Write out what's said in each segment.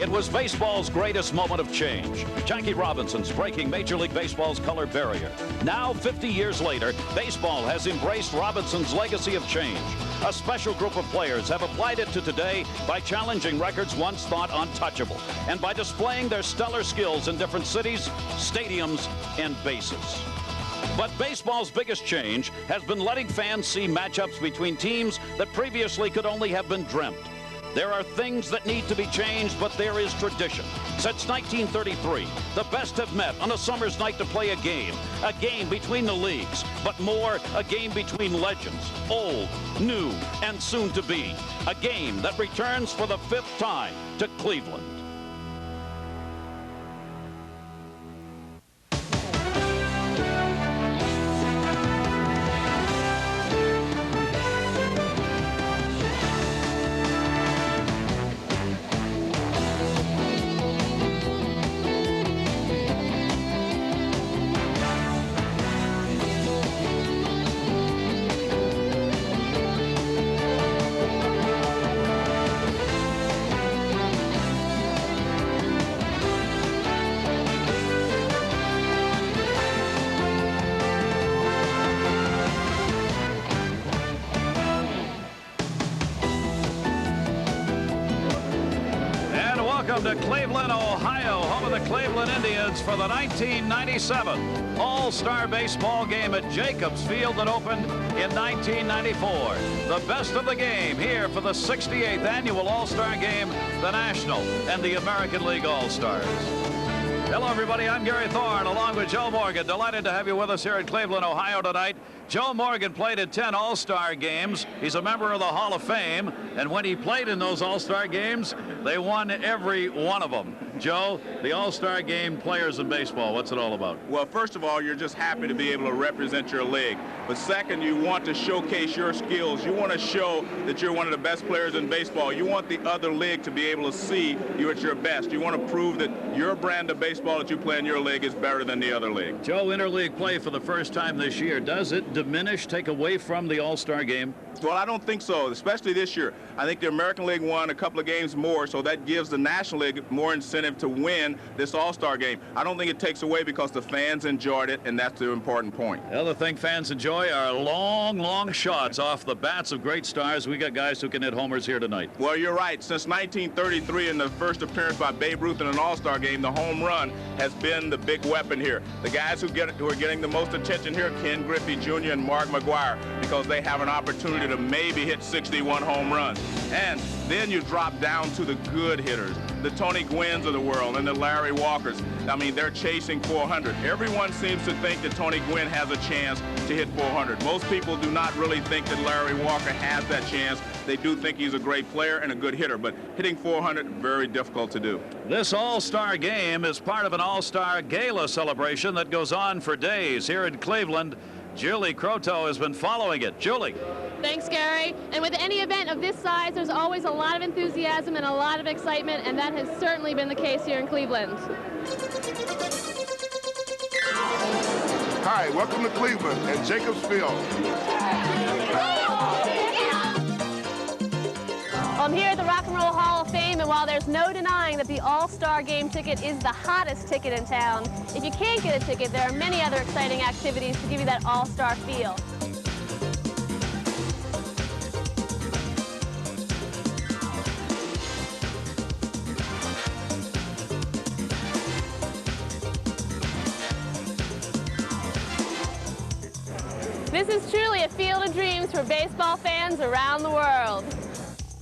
It was baseball's greatest moment of change. Jackie Robinson's breaking Major League Baseball's color barrier. Now, 50 years later, baseball has embraced Robinson's legacy of change. A special group of players have applied it to today by challenging records once thought untouchable and by displaying their stellar skills in different cities, stadiums, and bases. But baseball's biggest change has been letting fans see matchups between teams that previously could only have been dreamt. There are things that need to be changed, but there is tradition. Since 1933, the best have met on a summer's night to play a game between the leagues, but more, a game between legends, old, new, and soon to be. A game that returns for the 5th time to Cleveland. To Cleveland, Ohio, home of the Cleveland Indians for the 1997 All-Star Baseball game at Jacobs Field that opened in 1994. The best of the game here for the 68th annual All-Star Game, the National and the American League All-Stars. Hello, everybody. I'm Gary Thorne, along with Joe Morgan. Delighted to have you with us here in Cleveland, Ohio tonight. Joe Morgan played in 10 All-Star games. He's a member of the Hall of Fame, and when he played in those All-Star games, they won every one of them. Joe, the All-Star Game players in baseball, what's it all about? Well, first of all, you're just happy to be able to represent your league. But second, you want to showcase your skills. You want to show that you're one of the best players in baseball. You want the other league to be able to see you at your best. You want to prove that your brand of baseball that you play in your league is better than the other league. Joe, interleague play for the first time this year. Does it diminish, take away from the All-Star Game? Well, I don't think so, especially this year. I think the American League won a couple of games more, so that gives the National League more incentive to win this All-Star Game. I don't think it takes away because the fans enjoyed it, and that's the important point. The other thing fans enjoy are long, long shots off the bats of great stars. We got guys who can hit homers here tonight. Well, you're right. Since 1933, in the first appearance by Babe Ruth in an All-Star Game, the home run has been the big weapon here. The guys who are getting the most attention here, Ken Griffey Jr. and Mark McGwire, because they have an opportunity to maybe hit 61 home runs. And then you drop down to the good hitters, the Tony Gwynns of the world and the Larry Walkers. I mean, they're chasing 400. Everyone seems to think that Tony Gwynn has a chance to hit 400. Most people do not really think that Larry Walker has that chance. They do think he's a great player and a good hitter, but hitting 400, very difficult to do. This All-Star Game is part of an All-Star Gala celebration that goes on for days here in Cleveland. Julie Croteau has been following it. Julie. Thanks, Gary. And with any event of this size, there's always a lot of enthusiasm and a lot of excitement, and that has certainly been the case here in Cleveland. Hi, welcome to Cleveland and Jacobs Field. I'm here at the Rock and Roll Hall of Fame, and while there's no denying that the All-Star Game ticket is the hottest ticket in town, if you can't get a ticket, there are many other exciting activities to give you that All-Star feel. This is truly a field of dreams for baseball fans around the world.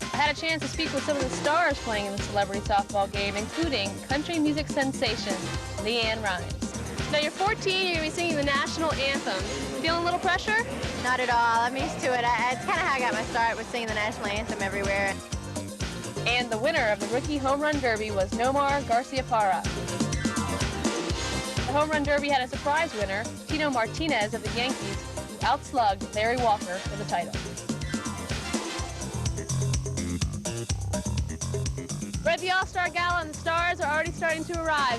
I had a chance to speak with some of the stars playing in the celebrity softball game, including country music sensation Leanne Rimes. Now you're 14, you're going to be singing the national anthem. Feeling a little pressure? Not at all. I'm used to it. It's kind of how I got my start, with singing the national anthem everywhere. And the winner of the Rookie Home Run Derby was Nomar Garciaparra. The Home Run Derby had a surprise winner, Tino Martinez of the Yankees, who outslugged Larry Walker for the title. We're at the All-Star Gala, and the stars are already starting to arrive.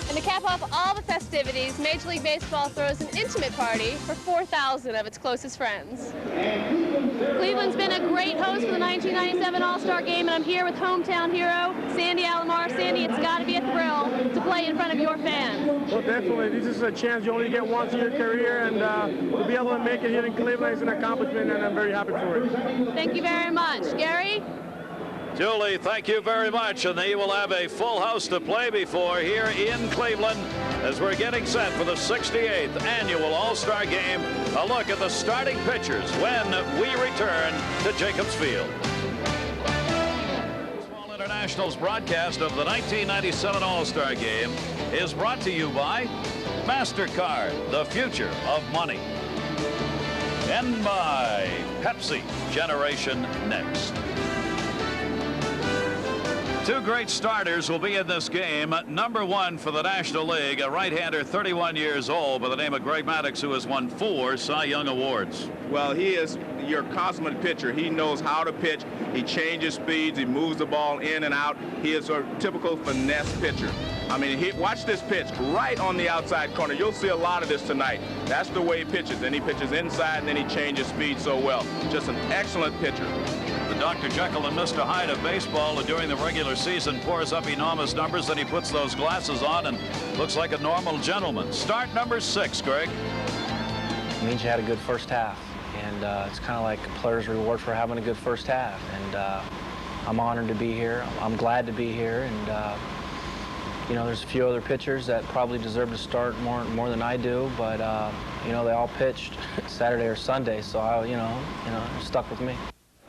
And to cap off all the festivities, Major League Baseball throws an intimate party for 4,000 of its closest friends. Cleveland's been a great host for the 1997 All-Star Game, and I'm here with hometown hero Sandy Alomar. Sandy, it's got to be a thrill to play in front of your fans. Well, definitely. This is a chance you only get once in your career, and to be able to make it here in Cleveland is an accomplishment, and I'm very happy for it. Thank you very much. Gary? Julie, thank you very much, and they will have a full house to play before here in Cleveland as we're getting set for the 68th annual All-Star Game. A look at the starting pitchers when we return to Jacobs Field. Baseball International's broadcast of the 1997 All-Star Game is brought to you by MasterCard, the future of money, and by Pepsi, Generation Next. Two great starters will be in this game. Number one for the National League, a right-hander 31 years old by the name of Greg Maddux, who has won 4 Cy Young Awards. Well, he is your consummate pitcher. He knows how to pitch. He changes speeds. He moves the ball in and out. He is a typical finesse pitcher. I mean, watch this pitch right on the outside corner. You'll see a lot of this tonight. That's the way he pitches. Then he pitches inside, and then he changes speed so well. Just an excellent pitcher. The Dr. Jekyll and Mr. Hyde of baseball during the regular season pours up enormous numbers, then he puts those glasses on and looks like a normal gentleman. Start number 6, Greg. It means you had a good first half, and it's kind of like a player's reward for having a good first half. And I'm honored to be here. I'm glad to be here, and you know, there's a few other pitchers that probably deserve to start more than I do, but you know, they all pitched Saturday or Sunday, so you know, it stuck with me.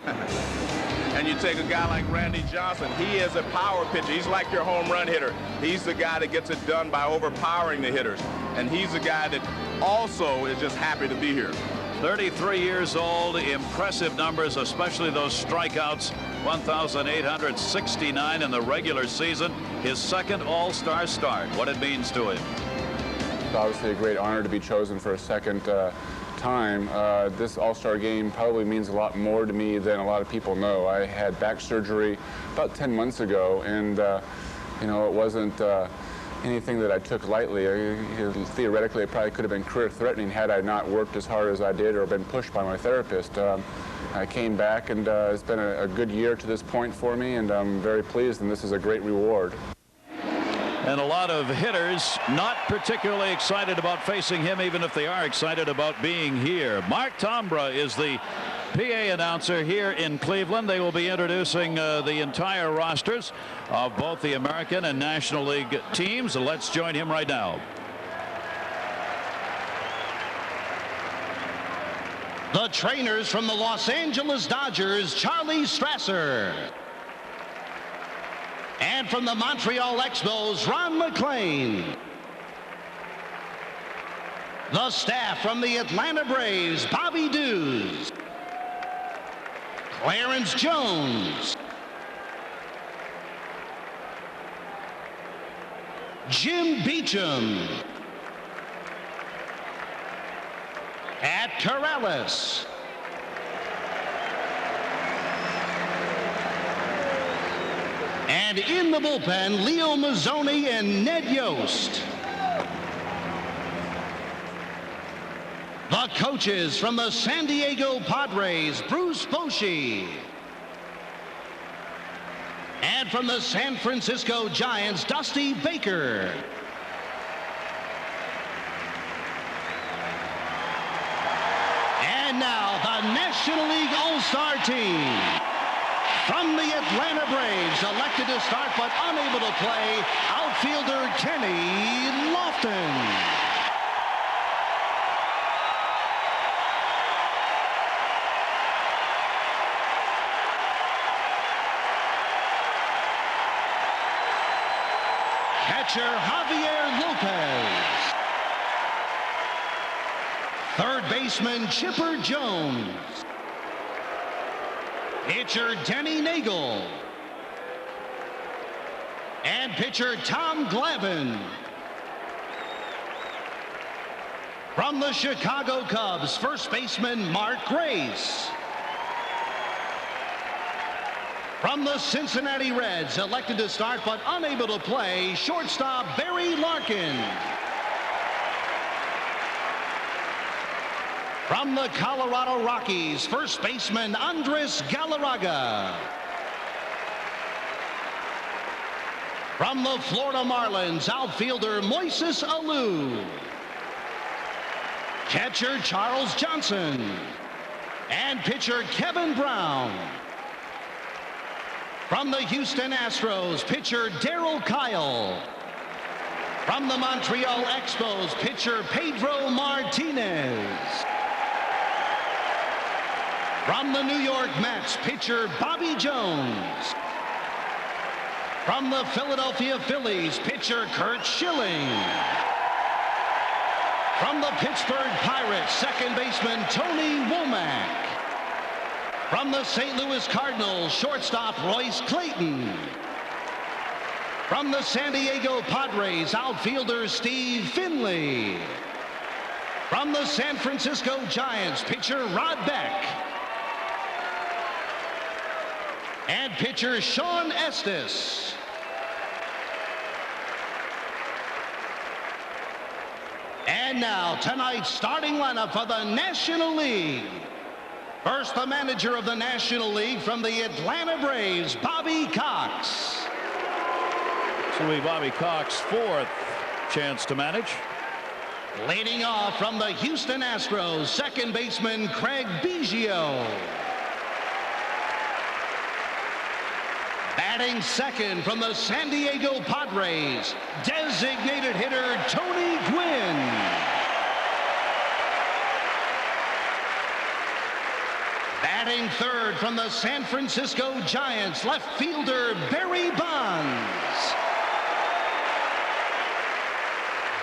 And you take a guy like Randy Johnson. He is a power pitcher. He's like your home run hitter. He's the guy that gets it done by overpowering the hitters. And he's the guy that also is just happy to be here. 33 years old, impressive numbers, especially those strikeouts, 1,869 in the regular season. His second All-Star start, what it means to him. It's obviously a great honor to be chosen for a second time. This All-Star Game probably means a lot more to me than a lot of people know. I had back surgery about 10 months ago, and you know, it wasn't anything that I took lightly. Theoretically, it probably could have been career-threatening had I not worked as hard as I did or been pushed by my therapist. I came back, and it's been a good year to this point for me, and I'm very pleased, and this is a great reward. And a lot of hitters not particularly excited about facing him, even if they are excited about being here. Mark Tombra is the PA announcer here in Cleveland. They will be introducing the entire rosters of both the American and National League teams. So let's join him right now. The trainers from the Los Angeles Dodgers, Charlie Strasser. And from the Montreal Expos, Ron McClain. The staff from the Atlanta Braves, Bobby Dews. Clarence Jones. Jim Beecham. At Corrales. And in the bullpen, Leo Mazzoni and Ned Yost. The coaches from the San Diego Padres, Bruce Bochy. And from the San Francisco Giants, Dusty Baker. And now the National League All-Star team. From the Atlanta Braves, elected to start but unable to play, outfielder Kenny Lofton. Catcher Javier Lopez. Third baseman Chipper Jones. Pitcher Denny Nagel. And pitcher Tom Glavine. From the Chicago Cubs, first baseman Mark Grace. From the Cincinnati Reds, elected to start but unable to play, shortstop Barry Larkin. From the Colorado Rockies, first baseman Andres Galarraga. From the Florida Marlins, outfielder Moises Alou. Catcher Charles Johnson. And pitcher Kevin Brown. From the Houston Astros, pitcher Darryl Kyle. From the Montreal Expos, pitcher Pedro Martinez. From the New York Mets, pitcher Bobby Jones. From the Philadelphia Phillies, pitcher Curt Schilling. From the Pittsburgh Pirates, second baseman Tony Womack. From the St. Louis Cardinals, shortstop Royce Clayton. From the San Diego Padres, outfielder Steve Finley. From the San Francisco Giants, pitcher Rod Beck. And pitcher Sean Estes. And now, tonight's starting lineup for the National League. First, the manager of the National League from the Atlanta Braves, Bobby Cox. This will be Bobby Cox's fourth chance to manage. Leading off from the Houston Astros, second baseman Craig Biggio. Batting second from the San Diego Padres, designated hitter Tony Gwynn. Batting third from the San Francisco Giants, left fielder Barry Bonds.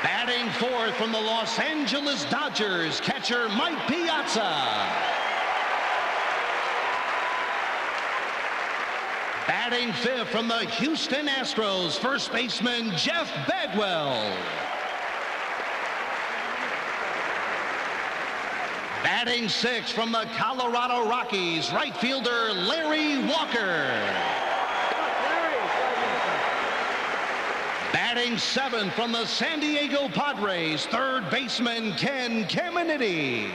Batting fourth from the Los Angeles Dodgers, catcher Mike Piazza. Batting fifth from the Houston Astros, first baseman Jeff Bagwell. Batting sixth from the Colorado Rockies, right fielder Larry Walker. Batting seventh from the San Diego Padres, third baseman Ken Caminiti.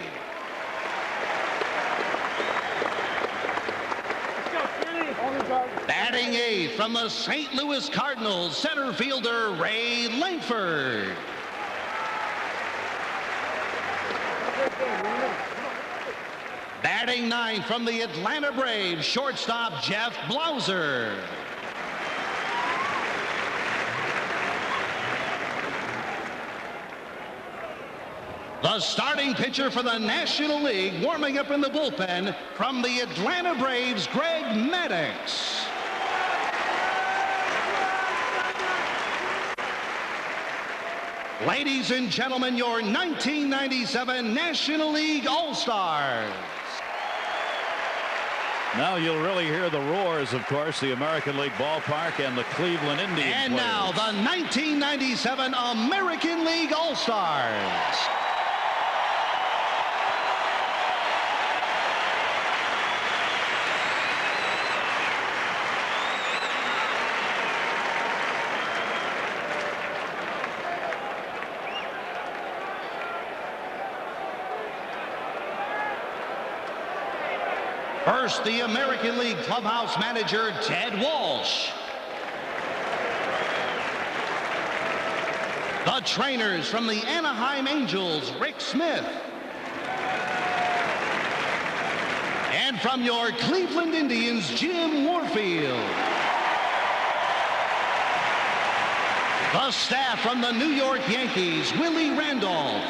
Batting eighth from the St. Louis Cardinals, center fielder Ray Langford. Batting ninth from the Atlanta Braves, shortstop Jeff Blauser. The starting pitcher for the National League, warming up in the bullpen from the Atlanta Braves, Greg Maddux. Ladies and gentlemen, your 1997 National League All-Stars. Now you'll really hear the roars, of course, the American League ballpark and the Cleveland Indians. And players. now the 1997 American League All-Stars. First, the American League clubhouse manager, Ted Walsh. The trainers from the Anaheim Angels, Rick Smith. And from your Cleveland Indians, Jim Warfield. The staff from the New York Yankees, Willie Randolph.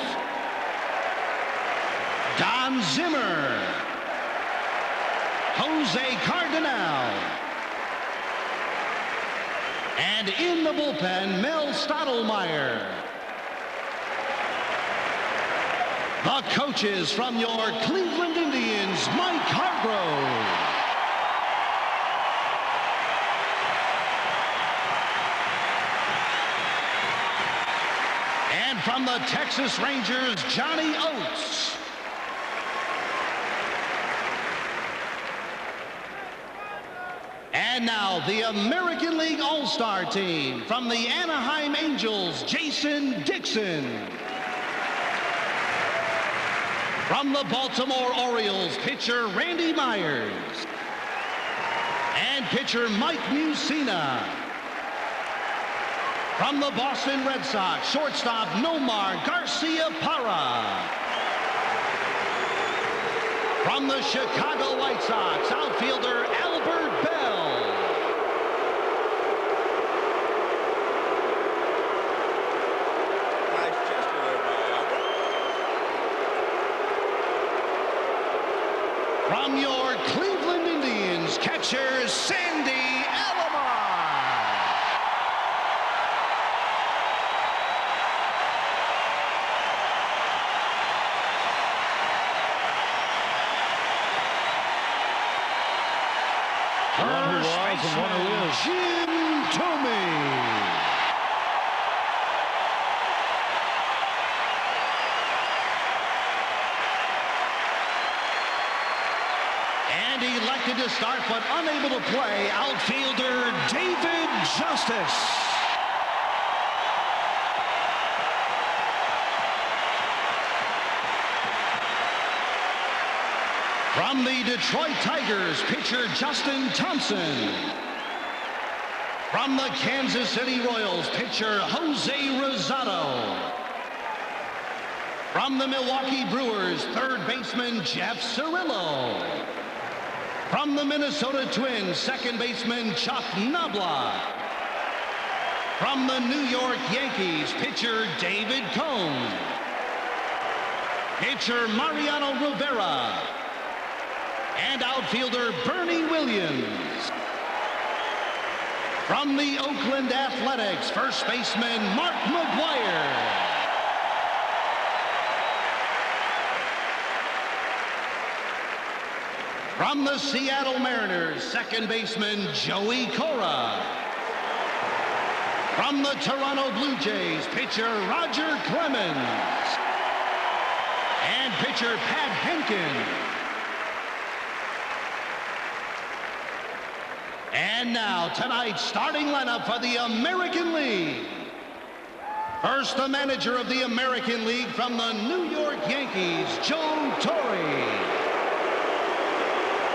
Don Zimmer. Jose Cardinal. And in the bullpen, Mel Stottlemyre. The coaches from your Cleveland Indians, Mike Hargrove. And from the Texas Rangers, Johnny Oates. And now the American League All-Star team from the Anaheim Angels, Jason Dixon. From the Baltimore Orioles, pitcher Randy Myers. And pitcher Mike Mussina. From the Boston Red Sox, shortstop Nomar Garcia-Parra. From the Chicago White Sox, outfielder Albert Bell. Nice gesture there by Albert. From your Cleveland Indians, catcher Sandy Alomar. One who was and one who is. Jim Thome. And elected to start but unable to play, outfielder David Justice. From the Detroit Tigers, pitcher Justin Thompson. From the Kansas City Royals, pitcher Jose Rosado. From the Milwaukee Brewers, third baseman Jeff Cirillo. From the Minnesota Twins, second baseman Chuck Knobloch. From the New York Yankees, pitcher David Cone. Pitcher Mariano Rivera. And outfielder Bernie Williams. From the Oakland Athletics, first baseman Mark McGwire. From the Seattle Mariners, second baseman Joey Cora. From the Toronto Blue Jays, pitcher Roger Clemens. And pitcher Pat Henkin. And now, tonight's starting lineup for the American League. First, the manager of the American League from the New York Yankees, Joe Torre.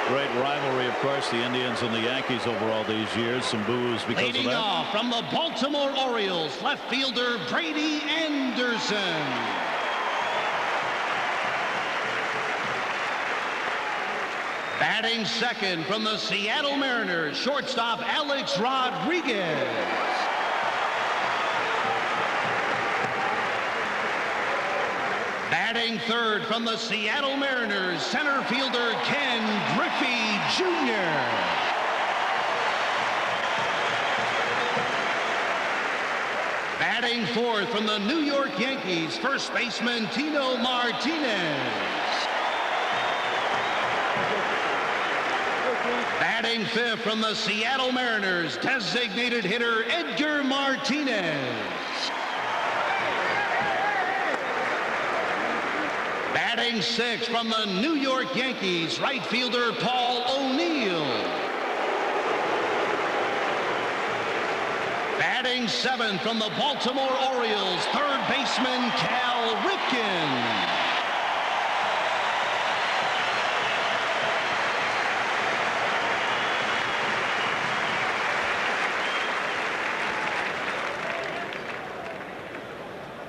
Great rivalry, of course, the Indians and the Yankees over all these years. Some boos because of that. Leading off from the Baltimore Orioles, left fielder Brady Anderson. Batting second from the Seattle Mariners, shortstop Alex Rodriguez. Batting third from the Seattle Mariners, center fielder Ken Griffey Jr. Batting fourth from the New York Yankees, first baseman Tino Martinez. Batting fifth from the Seattle Mariners, designated hitter Edgar Martinez. Batting sixth from the New York Yankees, right fielder Paul O'Neill. Batting seventh from the Baltimore Orioles, third baseman Cal Ripken.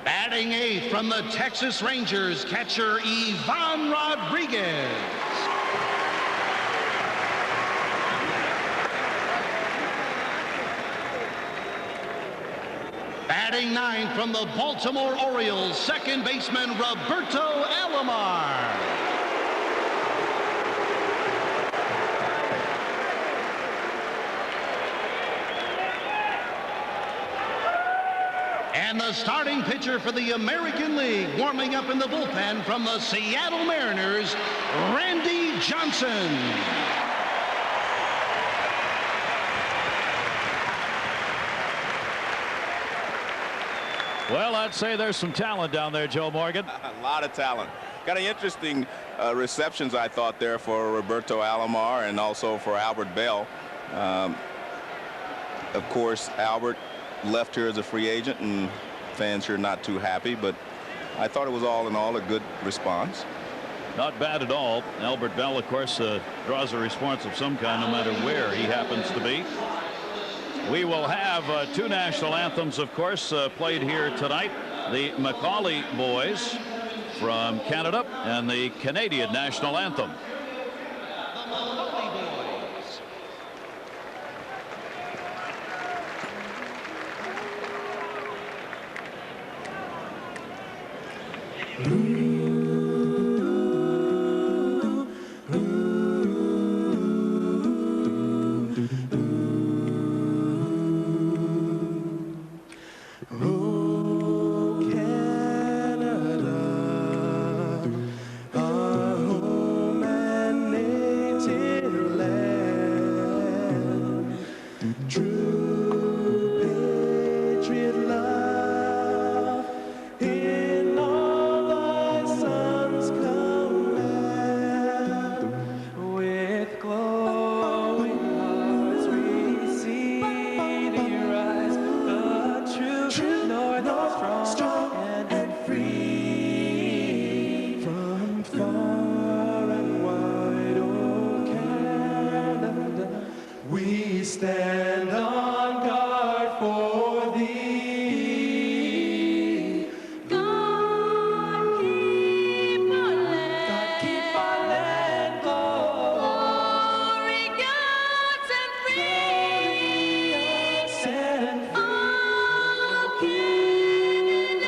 Batting eighth from the Texas Rangers, catcher Ivan Rodriguez. Batting ninth from the Baltimore Orioles, second baseman Roberto Alomar. And the starting pitcher for the American League, warming up in the bullpen from the Seattle Mariners, Randy Johnson. Well, I'd say there's some talent down there, Joe Morgan. A lot of talent. Got an interesting receptions, I thought, there for Roberto Alomar and also for Albert Bell. Of course, Albert left here as a free agent, and fans here not too happy, but I thought it was all in all a good response. Not bad at all. Albert Bell, of course, draws a response of some kind no matter where he happens to be. We will have two national anthems, of course, played here tonight. The Macaulay Boys from Canada and the Canadian national anthem. Stand on guard for thee. God keep our land, glory, gods and free. All Canada,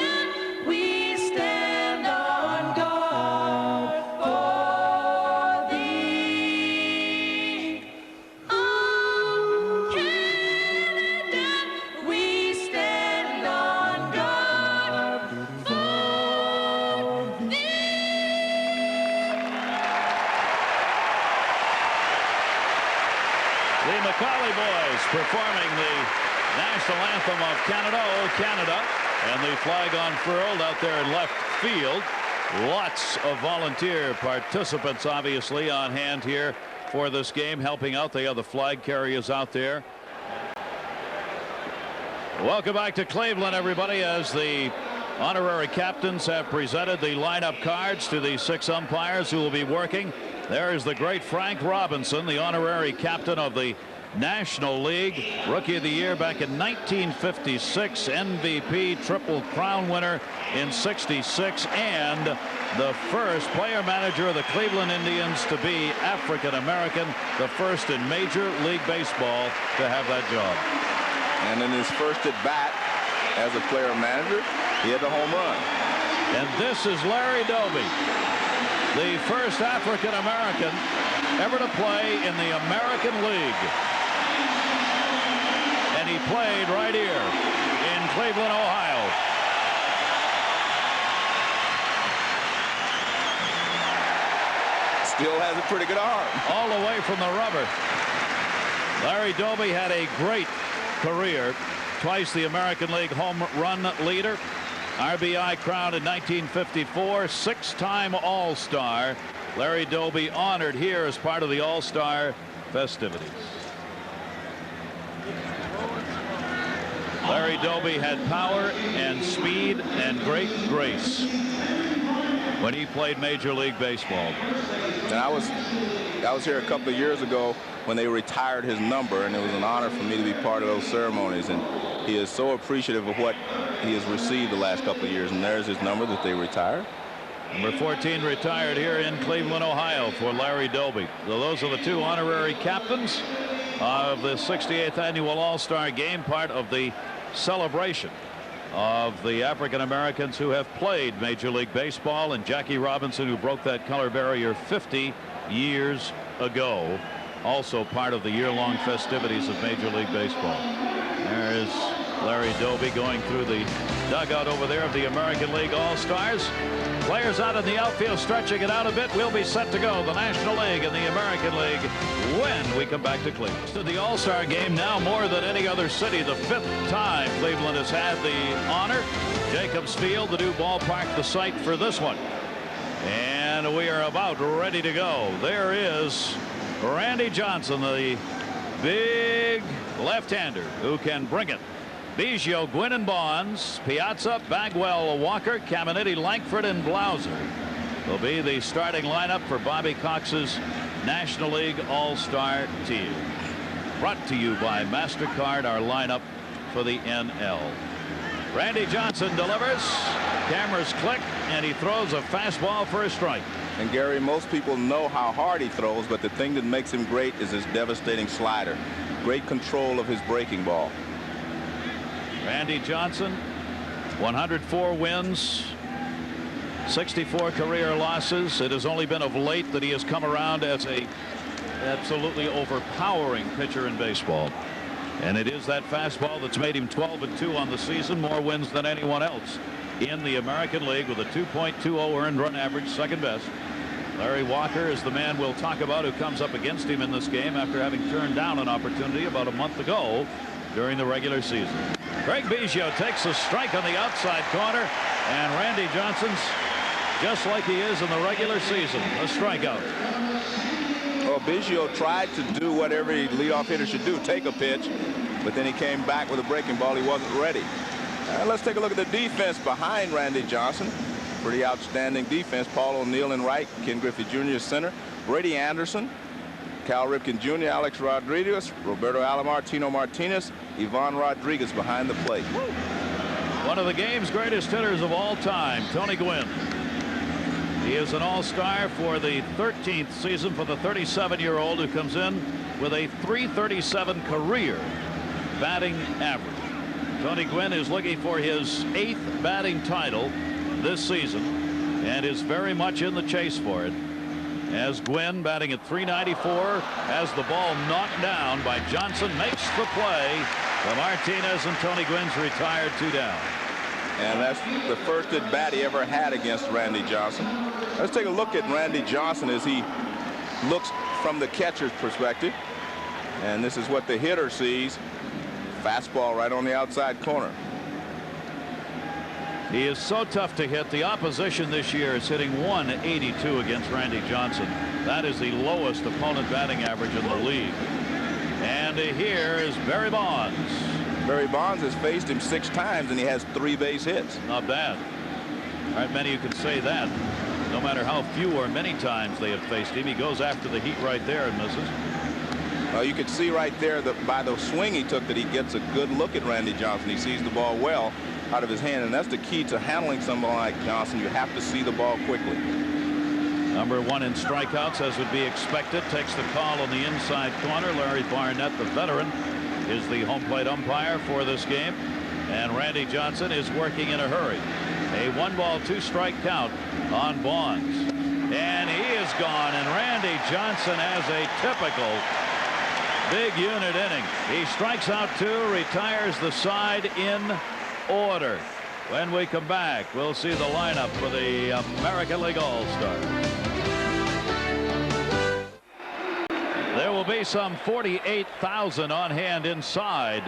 we stand on guard for thee. The Macaulay Boys performing the national anthem of Canada, "O Canada," and the flag unfurled out there in left field. Lots of volunteer participants obviously on hand here for this game, helping out. They have the flag carriers out there. Welcome back to Cleveland, everybody, as the honorary captains have presented the lineup cards to the 6 umpires who will be working. There is the great Frank Robinson, the honorary captain of the National League, Rookie of the Year back in 1956, MVP, Triple Crown winner in '66, and the first player manager of the Cleveland Indians to be African American, the first in Major League Baseball to have that job. And in his first at bat as a player manager, he had a home run. And this is Larry Doby, the first African American ever to play in the American League. And he played right here in Cleveland, Ohio. Still has a pretty good arm. All the way from the rubber. Larry Doby had a great career. Twice the American League home run leader. RBI crowned in 1954. 6-time All-Star. Larry Doby honored here as part of the All-Star festivities. Larry Doby had power and speed and great grace when he played Major League Baseball. And I was here a couple of years ago when they retired his number, and it was an honor for me to be part of those ceremonies. And he is so appreciative of what he has received the last couple of years. And there's his number that they retired. Number 14 retired here in Cleveland, Ohio for Larry Doby. So those are the two honorary captains of the 68th annual All-Star Game, part of the celebration of the African Americans who have played Major League Baseball, and Jackie Robinson, who broke that color barrier 50 years ago, also part of the year-long festivities of Major League Baseball. There is Larry Doby going through the dugout over there of the American League All-Stars. Players out in the outfield stretching it out a bit. We'll be set to go, the National League and the American League, when we come back to Cleveland. To the All-Star Game now more than any other city. The 5th time Cleveland has had the honor. Jacobs Field, the new ballpark, the site for this one. And we are about ready to go. There is Randy Johnson, the big left-hander who can bring it. Biggio, Gwynn, and Bonds, Piazza, Bagwell, Walker, Caminiti, Langford, and Blauser will be the starting lineup for Bobby Cox's National League All-Star team. Brought to you by MasterCard, our lineup for the NL. Randy Johnson delivers. Cameras click, and he throws a fastball for a strike. And Gary, most people know how hard he throws, but the thing that makes him great is his devastating slider. Great control of his breaking ball. Randy Johnson, 104 wins, 64 career losses. It has only been of late that he has come around as a absolutely overpowering pitcher in baseball. And it is that fastball that's made him 12-2 on the season, more wins than anyone else in the American League, with a 2.20 earned run average, second best. Larry Walker is the man we'll talk about who comes up against him in this game after having turned down an opportunity about a month ago during the regular season. Craig Biggio takes a strike on the outside corner, and Randy Johnson's just like he is in the regular season, a strikeout. Well, Biggio tried to do what every leadoff hitter should do, take a pitch, but then he came back with a breaking ball. He wasn't ready. Let's take a look at the defense behind Randy Johnson. Pretty outstanding defense. Paul O'Neill in right, Ken Griffey Jr. center, Brady Anderson, Cal Ripken Jr., Alex Rodriguez, Roberto Alomar, Tino Martinez, Ivan Rodriguez behind the plate. One of the game's greatest hitters of all time, Tony Gwynn. He is an all-star for the 13th season for the 37-year-old who comes in with a .337 career batting average. Tony Gwynn is looking for his 8th batting title this season and is very much in the chase for it, as Gwynn, batting at .394, has the ball knocked down by Johnson, makes the play. The Martinez and Tony Gwynn's retired, 2 down. And that's the first at bat he ever had against Randy Johnson. Let's take a look at Randy Johnson as he looks from the catcher's perspective. And this is what the hitter sees. Fastball right on the outside corner. He is so tough to hit. The opposition this year is hitting .182 against Randy Johnson. That is the lowest opponent batting average in the league. And here is Barry Bonds. Barry Bonds has faced him 6 times, and he has 3 base hits. Not bad. Aren't many who can say that. No matter how few or many times they have faced him, he goes after the heat right there and misses. Well, you can see right there that by the swing he took that he gets a good look at Randy Johnson. He sees the ball well out of his hand, and that's the key to handling someone like Johnson. You have to see the ball quickly. Number 1 in strikeouts, as would be expected, takes the call on the inside corner. Larry Barnett, the veteran, is the home plate umpire for this game, and Randy Johnson is working in a hurry. A 1-ball, 2-strike count on Bonds, and he is gone, and Randy Johnson has a typical big unit inning. He strikes out 2, retires the side in order. When we come back, we'll see the lineup for the American League All-Star. There will be some 48,000 on hand inside.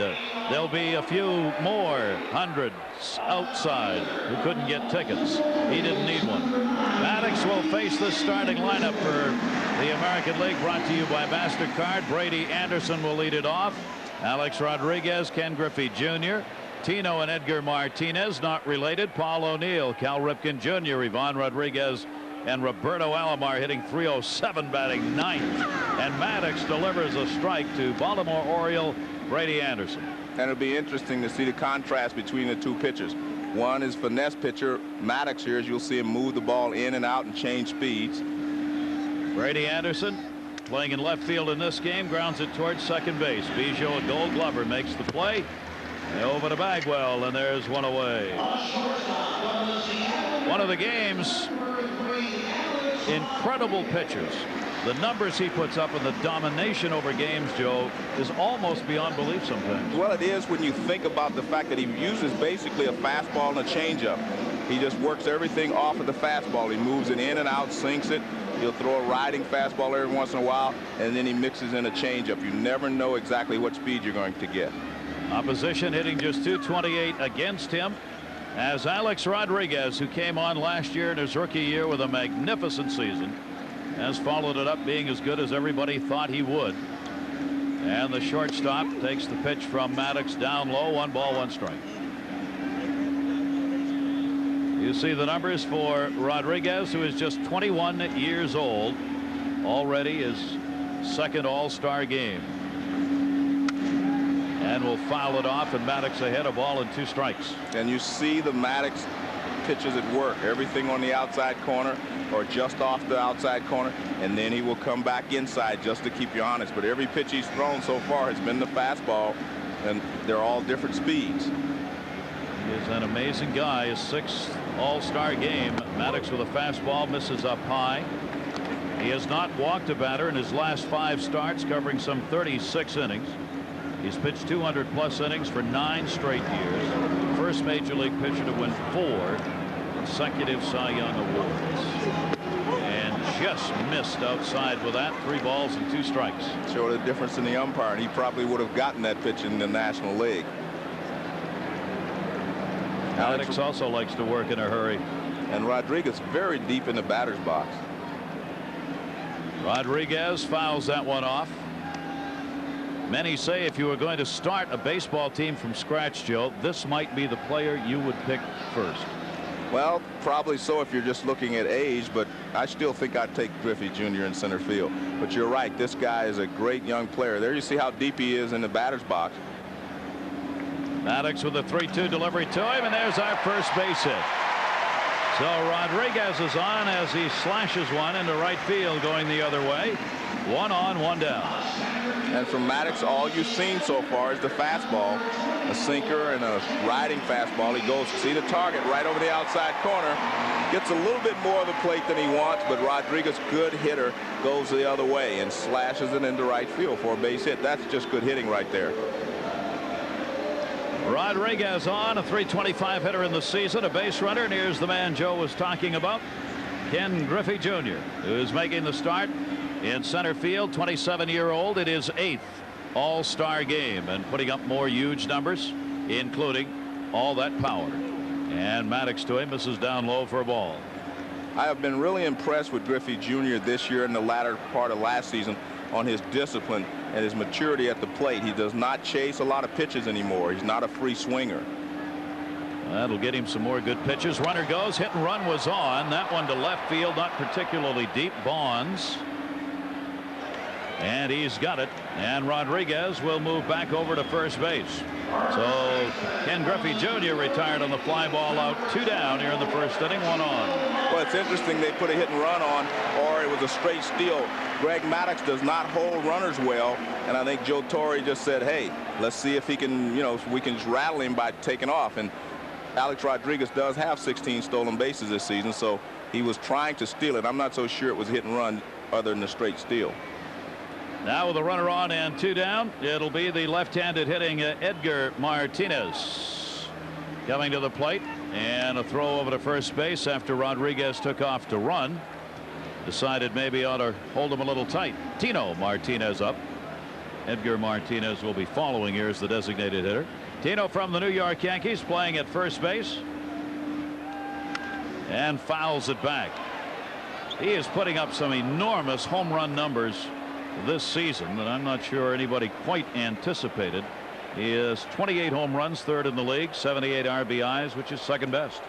There'll be a few more hundreds outside who couldn't get tickets. He didn't need one. Maddox will face the starting lineup for the American League, brought to you by MasterCard. Brady Anderson will lead it off. Alex Rodriguez, Ken Griffey Jr., Tino and Edgar Martinez, not related. Paul O'Neill, Cal Ripken Jr., Ivan Rodriguez, and Roberto Alomar hitting .307, batting 9th. And Maddox delivers a strike to Baltimore Oriole Brady Anderson. And it'll be interesting to see the contrast between the 2 pitchers. One is finesse pitcher Maddox here, as you'll see him move the ball in and out and change speeds. Brady Anderson playing in left field in this game, grounds it towards second base. Biggio, a Gold Glover, makes the play. Over to Bagwell, and there's one away. One of the game's incredible pitchers. The numbers he puts up and the domination over games, Joe, is almost beyond belief sometimes. Well, it is when you think about the fact that he uses basically a fastball and a changeup. He just works everything off of the fastball. He moves it in and out, sinks it. He'll throw a riding fastball every once in a while, and then he mixes in a changeup. You never know exactly what speed you're going to get. Opposition hitting just .228 against him, as Alex Rodriguez, who came on last year in his rookie year with a magnificent season, has followed it up being as good as everybody thought he would. And the shortstop takes the pitch from Maddox down low. 1 ball, 1 strike. You see the numbers for Rodriguez, who is just 21 years old. Already his 2nd All-Star game. And will foul it off, and Maddox ahead, a ball and 2 strikes. And you see the Maddox pitches at work. Everything on the outside corner or just off the outside corner, and then he will come back inside just to keep you honest. But every pitch he's thrown so far has been the fastball, and they're all different speeds. He is an amazing guy. His 6th All-Star game. Maddox with a fastball, misses up high. He has not walked a batter in his last 5 starts, covering some 36 innings. He's pitched 200+ innings for 9 straight years. First major league pitcher to win 4 consecutive Cy Young awards. And just missed outside with that. 3 balls and 2 strikes. Showed a difference in the umpire, and he probably would have gotten that pitch in the National League. Maddox also likes to work in a hurry. And Rodriguez very deep in the batter's box. Rodriguez fouls that one off. Many say if you were going to start a baseball team from scratch, Joe, this might be the player you would pick first. Well, probably so if you're just looking at age, but I still think I'd take Griffey Jr. in center field. But you're right, this guy is a great young player. There you see how deep he is in the batter's box. Maddox with a 3-2 delivery to him, and there's our first base hit. So Rodriguez is on as he slashes one into right field going the other way. 1 on, 1 down. And from Maddox, all you've seen so far is the fastball, a sinker and a riding fastball. He goes, see the target right over the outside corner, gets a little bit more of the plate than he wants, but Rodriguez, good hitter, goes the other way and slashes it into right field for a base hit. That's just good hitting right there. Rodriguez on, a .325 hitter in the season, a base runner, and here's the man Joe was talking about, Ken Griffey Jr., who's making the start in center field. 27-year-old. It is 8th All-Star game and putting up more huge numbers, including all that power. And Maddox to him, misses down low for a ball. I have been really impressed with Griffey Jr. this year and the latter part of last season on his discipline and his maturity at the plate. He does not chase a lot of pitches anymore. He's not a free swinger. That'll get him some more good pitches. Runner goes, hit and run was on. That one to left field, not particularly deep. Bonds. And he's got it. And Rodriguez will move back over to first base. So Ken Griffey Jr. retired on the fly ball out. 2 down here in the first inning, 1 on. Well, it's interesting they put a hit and run on, or it was a straight steal. Greg Maddox does not hold runners well, and I think Joe Torre just said, hey, let's see if he can, you know, if we can just rattle him by taking off. And Alex Rodriguez does have 16 stolen bases this season, so he was trying to steal it. I'm not so sure it was hit and run other than a straight steal. Now with a runner on and 2 down, it'll be the left-handed hitting Edgar Martinez coming to the plate, and a throw over to first base after Rodriguez took off to run. Decided maybe ought to hold him a little tight. Tino Martinez up. Edgar Martinez will be following here as the designated hitter. Tino from the New York Yankees playing at first base and fouls it back. He is putting up some enormous home run numbers this season that I'm not sure anybody quite anticipated. He is 28 home runs, 3rd in the league, 78 RBIs, which is 2nd best.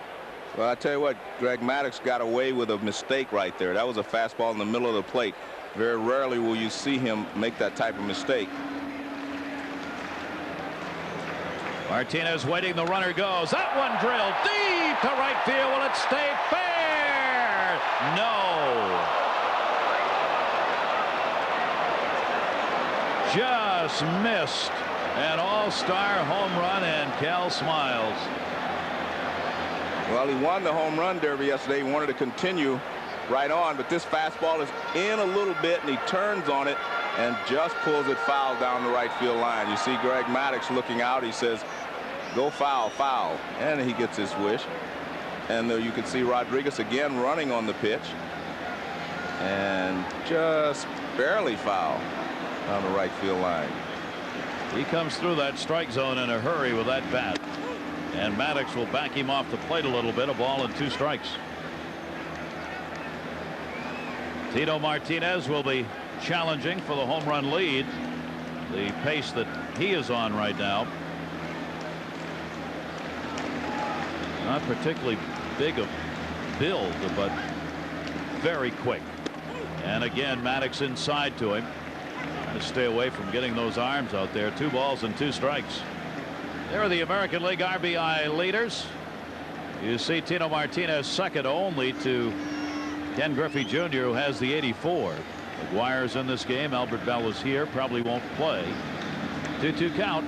Well, I tell you what, Greg Maddox got away with a mistake right there. That was a fastball in the middle of the plate. Very rarely will you see him make that type of mistake. Martinez waiting, the runner goes. That one drilled deep to right field. Will it stay fair? No. Just missed an all-star home run, and Cal smiles. Well, he won the home run derby yesterday. He wanted to continue right on, but this fastball is in a little bit, and he turns on it and just pulls it foul down the right field line. You see Greg Maddox looking out. He says, go foul, foul, and he gets his wish. And you can see Rodriguez again running on the pitch and just barely foul down the right field line. He comes through that strike zone in a hurry with that bat, and Maddox will back him off the plate a little bit. A ball and 2 strikes. Tino Martinez will be challenging for the home run lead. the pace that he is on right now. Not particularly big of build, but very quick. And again, Maddox inside to him. Trying to stay away from getting those arms out there. 2 balls and 2 strikes. There are the American League RBI leaders. You see Tino Martinez second only to Ken Griffey Jr., who has the 84. McGuire's in this game. Albert Bell is here. Probably won't play. 2-2 count.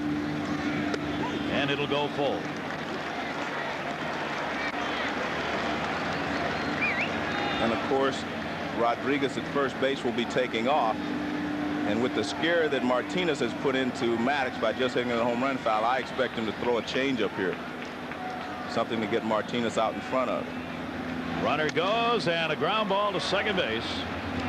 And it'll go full. And of course, Rodriguez at first base will be taking off. And with the scare that Martinez has put into Maddox by just hitting a home run foul, I expect him to throw a changeup here. Something to get Martinez out in front of. Runner goes, and a ground ball to second base.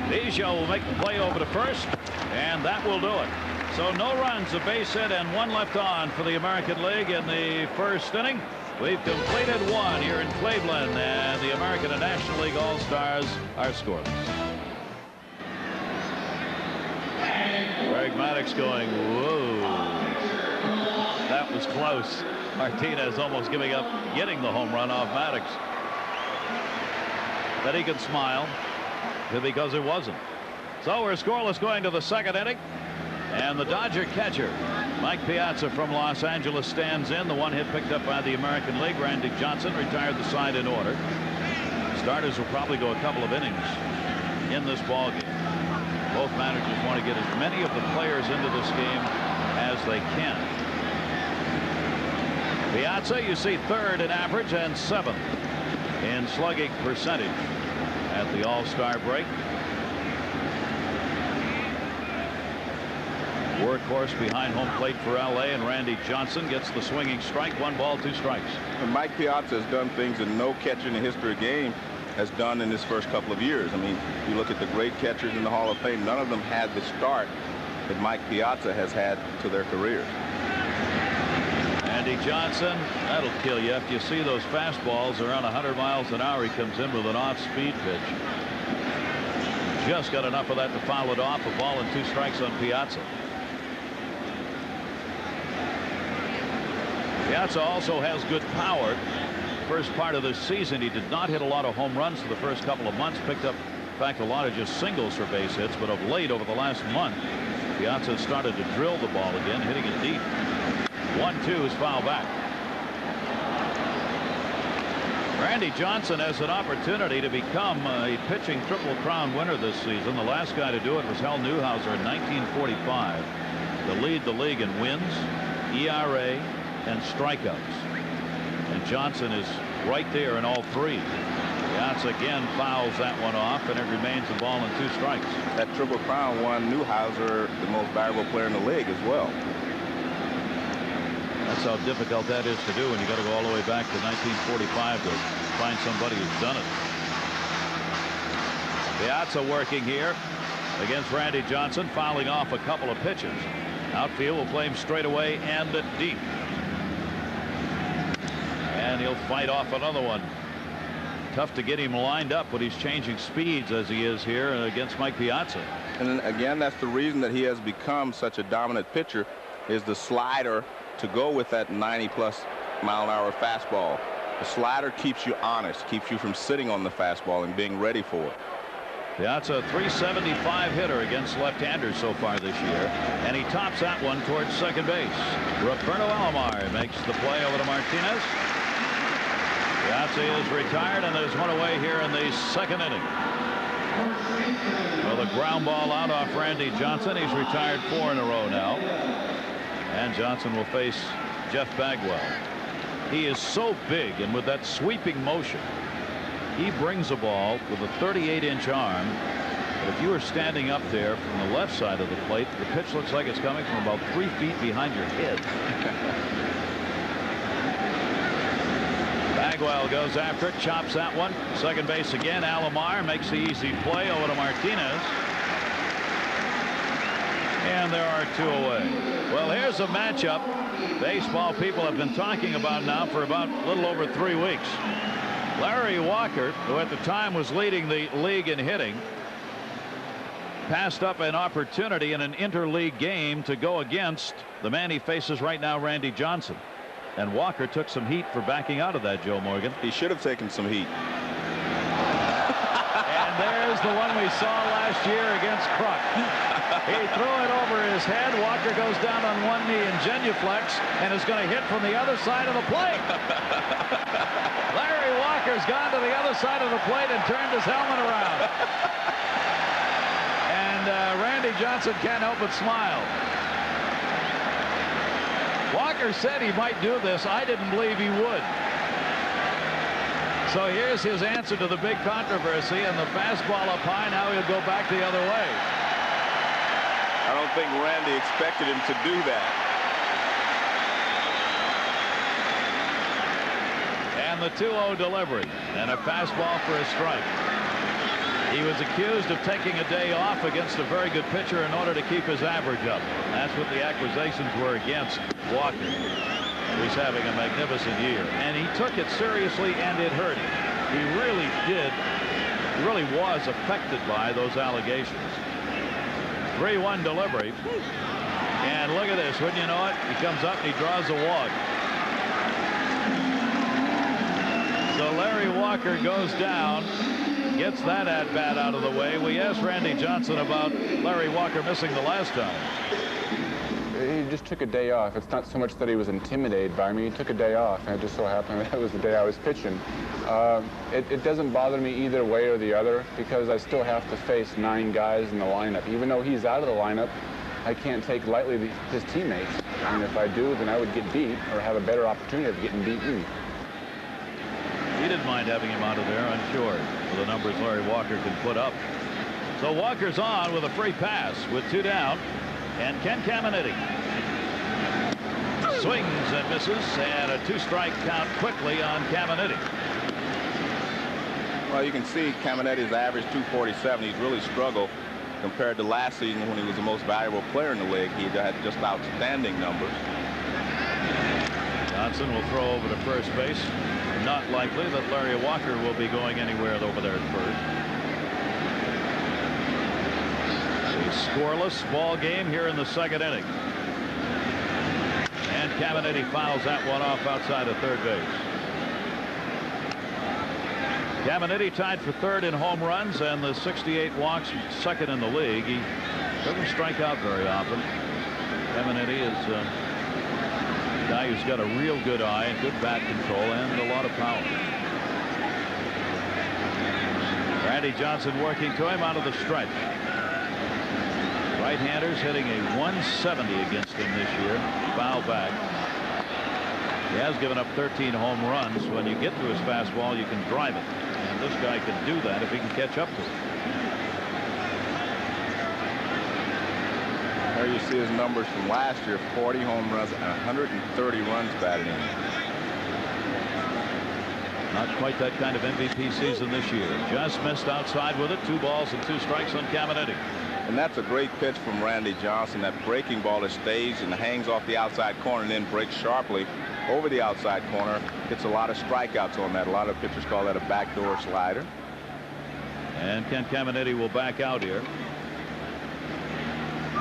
Biggio will make the play over to first, and that will do it. So no runs, a base hit, and 1 left on for the American League in the first inning. We've completed 1 here in Cleveland, and the American and National League All-Stars are scoreless. Greg Maddox going, whoa. That was close. Martinez almost giving up getting the home run off Maddox. But he can smile because it wasn't. So we're scoreless going to the second inning. And the Dodger catcher, Mike Piazza from Los Angeles, stands in. The 1 hit picked up by the American League. Randy Johnson retired the side in order. Starters will probably go a couple of innings in this ball game. Both managers want to get as many of the players into this game as they can. Piazza, you see, 3rd in average and 7th in slugging percentage at the All-Star break. Workhorse behind home plate for LA, and Randy Johnson gets the swinging strike. 1 ball, 2 strikes. And Mike Piazza has done things that no catcher in the history of the game has done in his first couple of years. I mean, you look at the great catchers in the Hall of Fame, none of them had the start that Mike Piazza has had to their careers. Randy Johnson, that'll kill you. After you see those fastballs around 100 miles an hour, he comes in with an off-speed pitch. Just got enough of that to foul it off. A ball and 2 strikes on Piazza. Piazza also has good power. First part of this season, he did not hit a lot of home runs for the first couple of months. Picked up, in fact, a lot of just singles for base hits. But of late, over the last month, Piazza started to drill the ball again, hitting it deep. 1-2 is foul back. Randy Johnson has an opportunity to become a pitching Triple Crown winner this season. The last guy to do it was Hal Newhouser in 1945 to lead the league in wins, ERA, and strikeouts. And Johnson is right there in all 3. Piazza again fouls that one off, and it remains a ball and 2 strikes. That Triple Crown won Newhouser the most valuable player in the league as well. That's how difficult that is to do, and you got to go all the way back to 1945 to find somebody who's done it. Piazza working here against Randy Johnson, fouling off a couple of pitches. Outfield will play him straight away and deep. And he'll fight off another one. Tough to get him lined up when he's changing speeds as he is here against Mike Piazza. And again, that's the reason that he has become such a dominant pitcher, is the slider to go with that 90+ mile-an-hour fastball. The slider keeps you honest, keeps you from sitting on the fastball and being ready for it. Piazza, a .375 hitter against left-handers so far this year, and he tops that one towards second base. Roberto Alomar makes the play over to Martinez. Piazza is retired, and there's one away here in the second inning. Well, the ground ball out off Randy Johnson. He's retired 4 in a row now. And Johnson will face Jeff Bagwell. He is so big, and with that sweeping motion, he brings a ball with a 38-inch arm. But if you were standing up there from the left side of the plate, the pitch looks like it's coming from about 3 feet behind your head. Bagwell goes after it, chops that one. Second base again. Alomar makes the easy play over to Martinez. And there are 2 away. Well, here's a matchup baseball people have been talking about now for about a little over 3 weeks. Larry Walker, who at the time was leading the league in hitting, passed up an opportunity in an interleague game to go against the man he faces right now, Randy Johnson. And Walker took some heat for backing out of that, Joe Morgan. He should have taken some heat. And there's the one we saw last year against Kruk. He threw it over his head. Walker goes down on one knee in genuflex and is going to hit from the other side of the plate. Larry Walker's gone to the other side of the plate and turned his helmet around. And Randy Johnson can't help but smile. Walker said he might do this. I didn't believe he would. So here's his answer to the big controversy, and the fastball up high. Now he'll go back the other way. I don't think Randy expected him to do that. And the 2-0 delivery, and a fastball for a strike. He was accused of taking a day off against a very good pitcher in order to keep his average up. That's what the accusations were against Walker. He's having a magnificent year, and he took it seriously, and it hurt him. He really did. He really was affected by those allegations. 3-1 delivery, and look at this. Wouldn't you know it? He comes up and he draws a walk. So Larry Walker goes down, gets that at-bat out of the way. We asked Randy Johnson about Larry Walker missing the last time. He just took a day off. It's not so much that he was intimidated by me. He took a day off, and it just so happened that was the day I was pitching. It doesn't bother me either way or the other, because I still have to face 9 guys in the lineup. Even though he's out of the lineup, I can't take lightly his teammates. And if I do, then I would get beat or have a better opportunity of getting beaten. He didn't mind having him out of there, I'm sure, for the numbers Larry Walker can put up. So Walker's on with a free pass with 2 down. And Ken Caminiti swings and misses, and a 2-strike count quickly on Caminiti. Well, you can see Camineti's average 247. He's really struggled compared to last season when he was the most valuable player in the league. He had just outstanding numbers. Johnson will throw over to first base. Not likely that Larry Walker will be going anywhere over there at first. Scoreless ball game here in the 2nd inning. And Caminiti fouls that one off outside of third base. Caminiti tied for 3rd in home runs and the 68 walks, 2nd in the league. He doesn't strike out very often. Caminiti is a guy who's got a real good eye and good bat control and a lot of power. Randy Johnson working to him out of the stretch. Right-handers hitting a 170 against him this year. Foul back. He has given up 13 home runs. When you get to his fastball, you can drive it. And this guy can do that if he can catch up to it. There you see his numbers from last year. 40 home runs and 130 runs batted in. Not quite that kind of MVP season this year. Just missed outside with it. 2 balls and 2 strikes on Caminiti. And that's a great pitch from Randy Johnson. That breaking ball is staged and hangs off the outside corner and then breaks sharply over the outside corner. Gets a lot of strikeouts on that. A lot of pitchers call that a backdoor slider. And Ken Caminiti will back out here.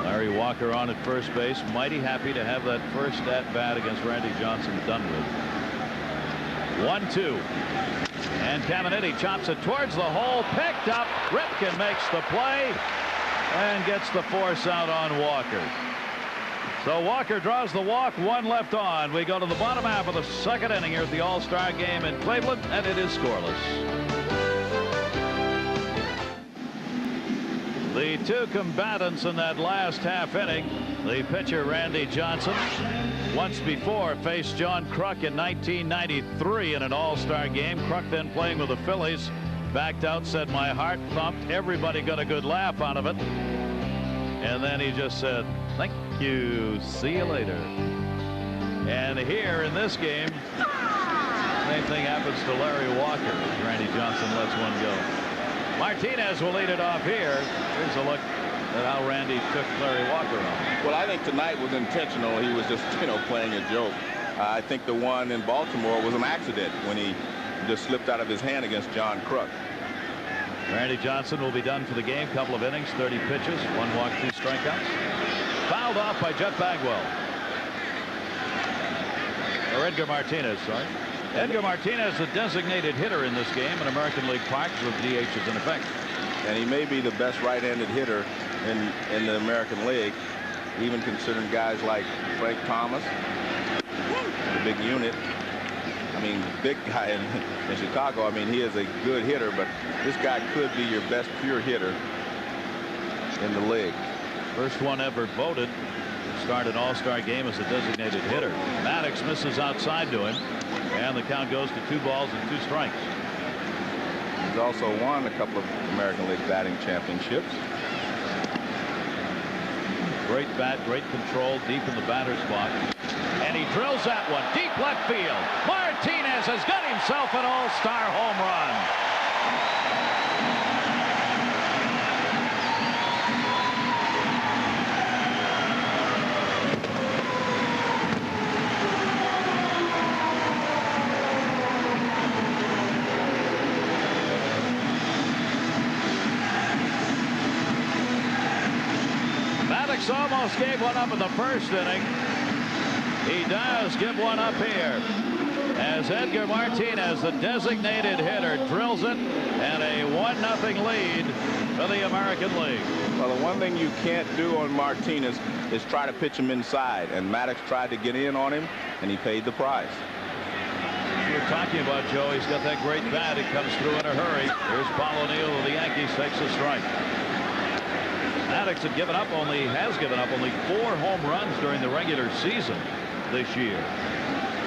Larry Walker on at first base. Mighty happy to have that first at-bat against Randy Johnson done with. 1-2. And Caminiti chops it towards the hole. Picked up. Ripken makes the play and gets the force out on Walker. So Walker draws the walk. 1 left on. We go to the bottom half of the 2nd inning here at the All-Star game in Cleveland, and it is scoreless. The 2 combatants in that last half inning. The pitcher Randy Johnson once before faced John Kruk in 1993 in an All-Star game. Kruk then playing with the Phillies. Backed out, said my heart thumped. Everybody got a good laugh out of it. And then he just said, thank you, see you later. And here in this game, same thing happens to Larry Walker as Randy Johnson lets one go. Martinez will lead it off here. Here's a look at how Randy took Larry Walker on. Well, I think tonight was intentional. He was just, playing a joke. I think the one in Baltimore was an accident when he just slipped out of his hand against John Kruk. Randy Johnson will be done for the game. Couple of innings, 30 pitches, 1 walk, 2 strikeouts. Fouled off by Jet Bagwell. Or Edgar Martinez, sorry. Edgar Martinez, the designated hitter in this game in American League Park with DHs in effect. And he may be the best right-handed hitter in the American League, even considering guys like Frank Thomas, the big unit. I mean, big guy in Chicago. I mean, he is a good hitter, but this guy could be your best pure hitter in the league. First one ever voted to start an all-star game as a designated hitter. Maddox misses outside to him, and the count goes to 2 balls and 2 strikes. He's also won a couple of American League batting championships. Great bat, great control, deep in the batter's box. And he drills that one deep left field. Martinez has got himself an all-star home run. Maddox almost gave one up in the first inning. He does give one up here as Edgar Martinez, the designated hitter, drills it, and a 1-0 lead for the American League. Well, the one thing you can't do on Martinez is try to pitch him inside, and Maddox tried to get in on him, and he paid the price. We're talking about Joe. He's got that great bat. It comes through in a hurry. Here's Paul O'Neill of the Yankees, takes a strike. Maddox has given up only 4 home runs during the regular season this year.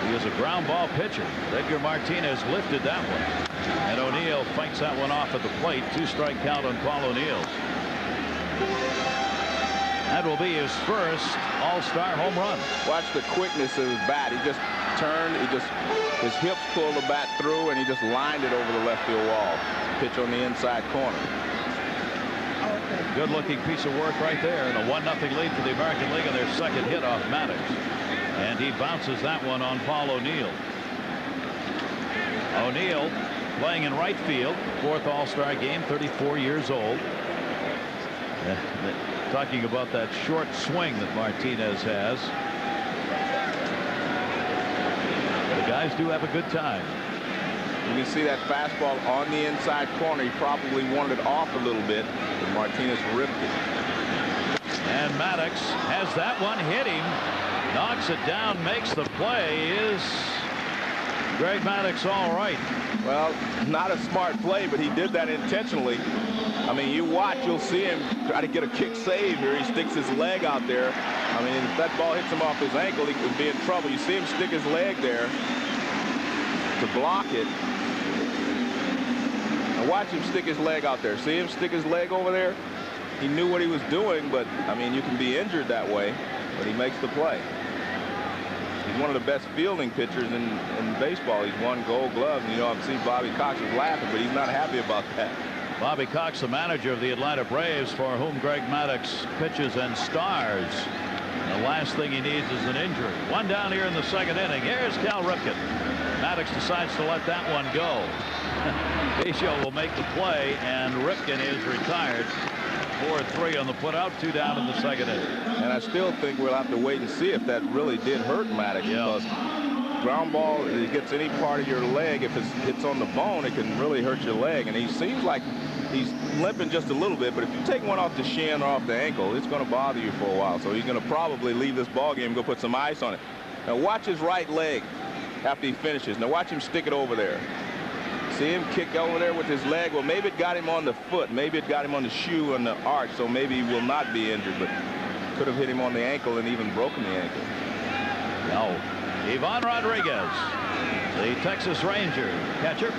He is a ground ball pitcher. Edgar Martinez lifted that one, and O'Neill fights that one off at the plate. 2-strike count on Paul O'Neill. That will be his first all-star home run. Watch the quickness of his bat. He just turned, his hips pulled the bat through, and he just lined it over the left field wall. Pitch on the inside corner. Good looking piece of work right there, and a 1-0 lead for the American League on their second hit off Maddox. And he bounces that one on Paul O'Neill. O'Neill playing in right field, 4th all-star game, 34 years old. Talking about that short swing that Martinez has. The guys do have a good time. You can see that fastball on the inside corner. He probably wanted it off a little bit, but Martinez ripped it. And Maddox has that one, hit him, knocks it down, makes the play. Is Greg Maddox all right? Well, not a smart play, but he did that intentionally. I mean, you watch, you'll see him try to get a kick save here. He sticks his leg out there. I mean, if that ball hits him off his ankle, he could be in trouble. You see him stick his leg there to block it. Now watch him stick his leg out there. See him stick his leg over there? He knew what he was doing, but, I mean, you can be injured that way, but he makes the play. He's one of the best fielding pitchers in baseball. He's won Gold Gloves, and, you know, I see Bobby Cox is laughing, but he's not happy about that. Bobby Cox, the manager of the Atlanta Braves, for whom Greg Maddox pitches and stars. And the last thing he needs is an injury. One down here in the second inning. Here's Cal Ripken. Maddox decides to let that one go. Biggio will make the play, and Ripken is retired. 4-3 on the putout, 2 down in the second inning. And I still think we'll have to wait and see if that really did hurt Maddox, because ground ball, if it gets any part of your leg, if it hits on the bone, it can really hurt your leg. And he seems like he's limping just a little bit, but if you take one off the shin or off the ankle, it's going to bother you for a while. So he's going to probably leave this ball game and go put some ice on it. Now watch his right leg after he finishes. Now watch him stick it over there. See him kick over there with his leg. Well, maybe it got him on the foot. Maybe it got him on the shoe and the arch, so maybe he will not be injured, but could have hit him on the ankle and even broken the ankle. No. Ivan Rodriguez, the Texas Ranger catcher.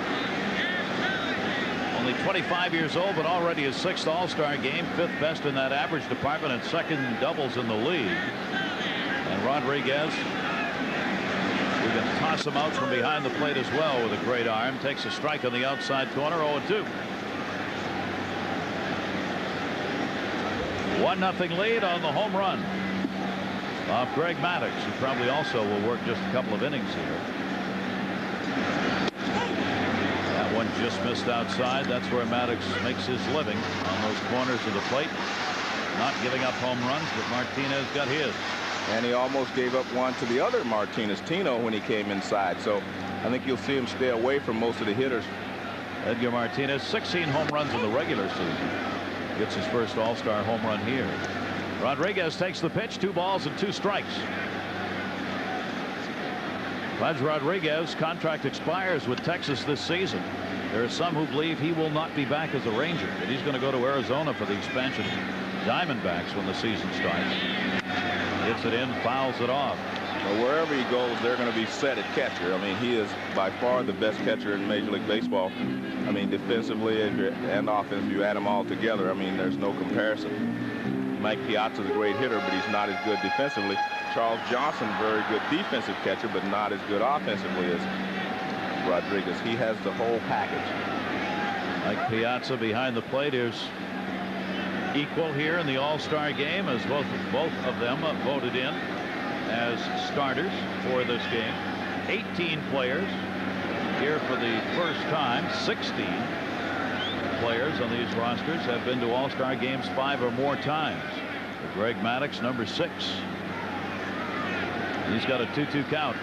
Only 25 years old, but already his 6th all-star game, 5th best in that average department, and 2nd in doubles in the league. And Rodriguez, we can toss him out from behind the plate as well with a great arm. Takes a strike on the outside corner, 0-2. 1-0 lead on the home run off Greg Maddox, who probably also will work just a couple of innings here. That one Just missed outside. That's where Maddox makes his living, on those corners of the plate. Not giving up home runs, but Martinez got his. And he almost gave up one to the other Martinez, Tino, when he came inside. So I think you'll see him stay away from most of the hitters. Edgar Martinez, 16 home runs in the regular season. Gets his first All-Star home run here. Rodriguez takes the pitch, 2 balls and 2 strikes. Pudge Rodriguez contract expires with Texas this season. There are some who believe he will not be back as a Ranger, but he's going to go to Arizona for the expansion Diamondbacks when the season starts. Gets it in, fouls it off. Well, wherever he goes, they're going to be set at catcher. I mean, he is by far the best catcher in Major League Baseball. I mean, defensively and offensively, you add them all together. I mean, there's no comparison. Mike Piazza's a great hitter, but he's not as good defensively. Charles Johnson, very good defensive catcher, but not as good offensively as Rodriguez. He has the whole package. Mike Piazza behind the plate is equal here in the All-Star game, as both of them voted in as starters for this game. 18 players here for the first time. 16 players on these rosters have been to All-Star games 5 or more times. For Greg Maddux, number 6. He's got a 2-2 count.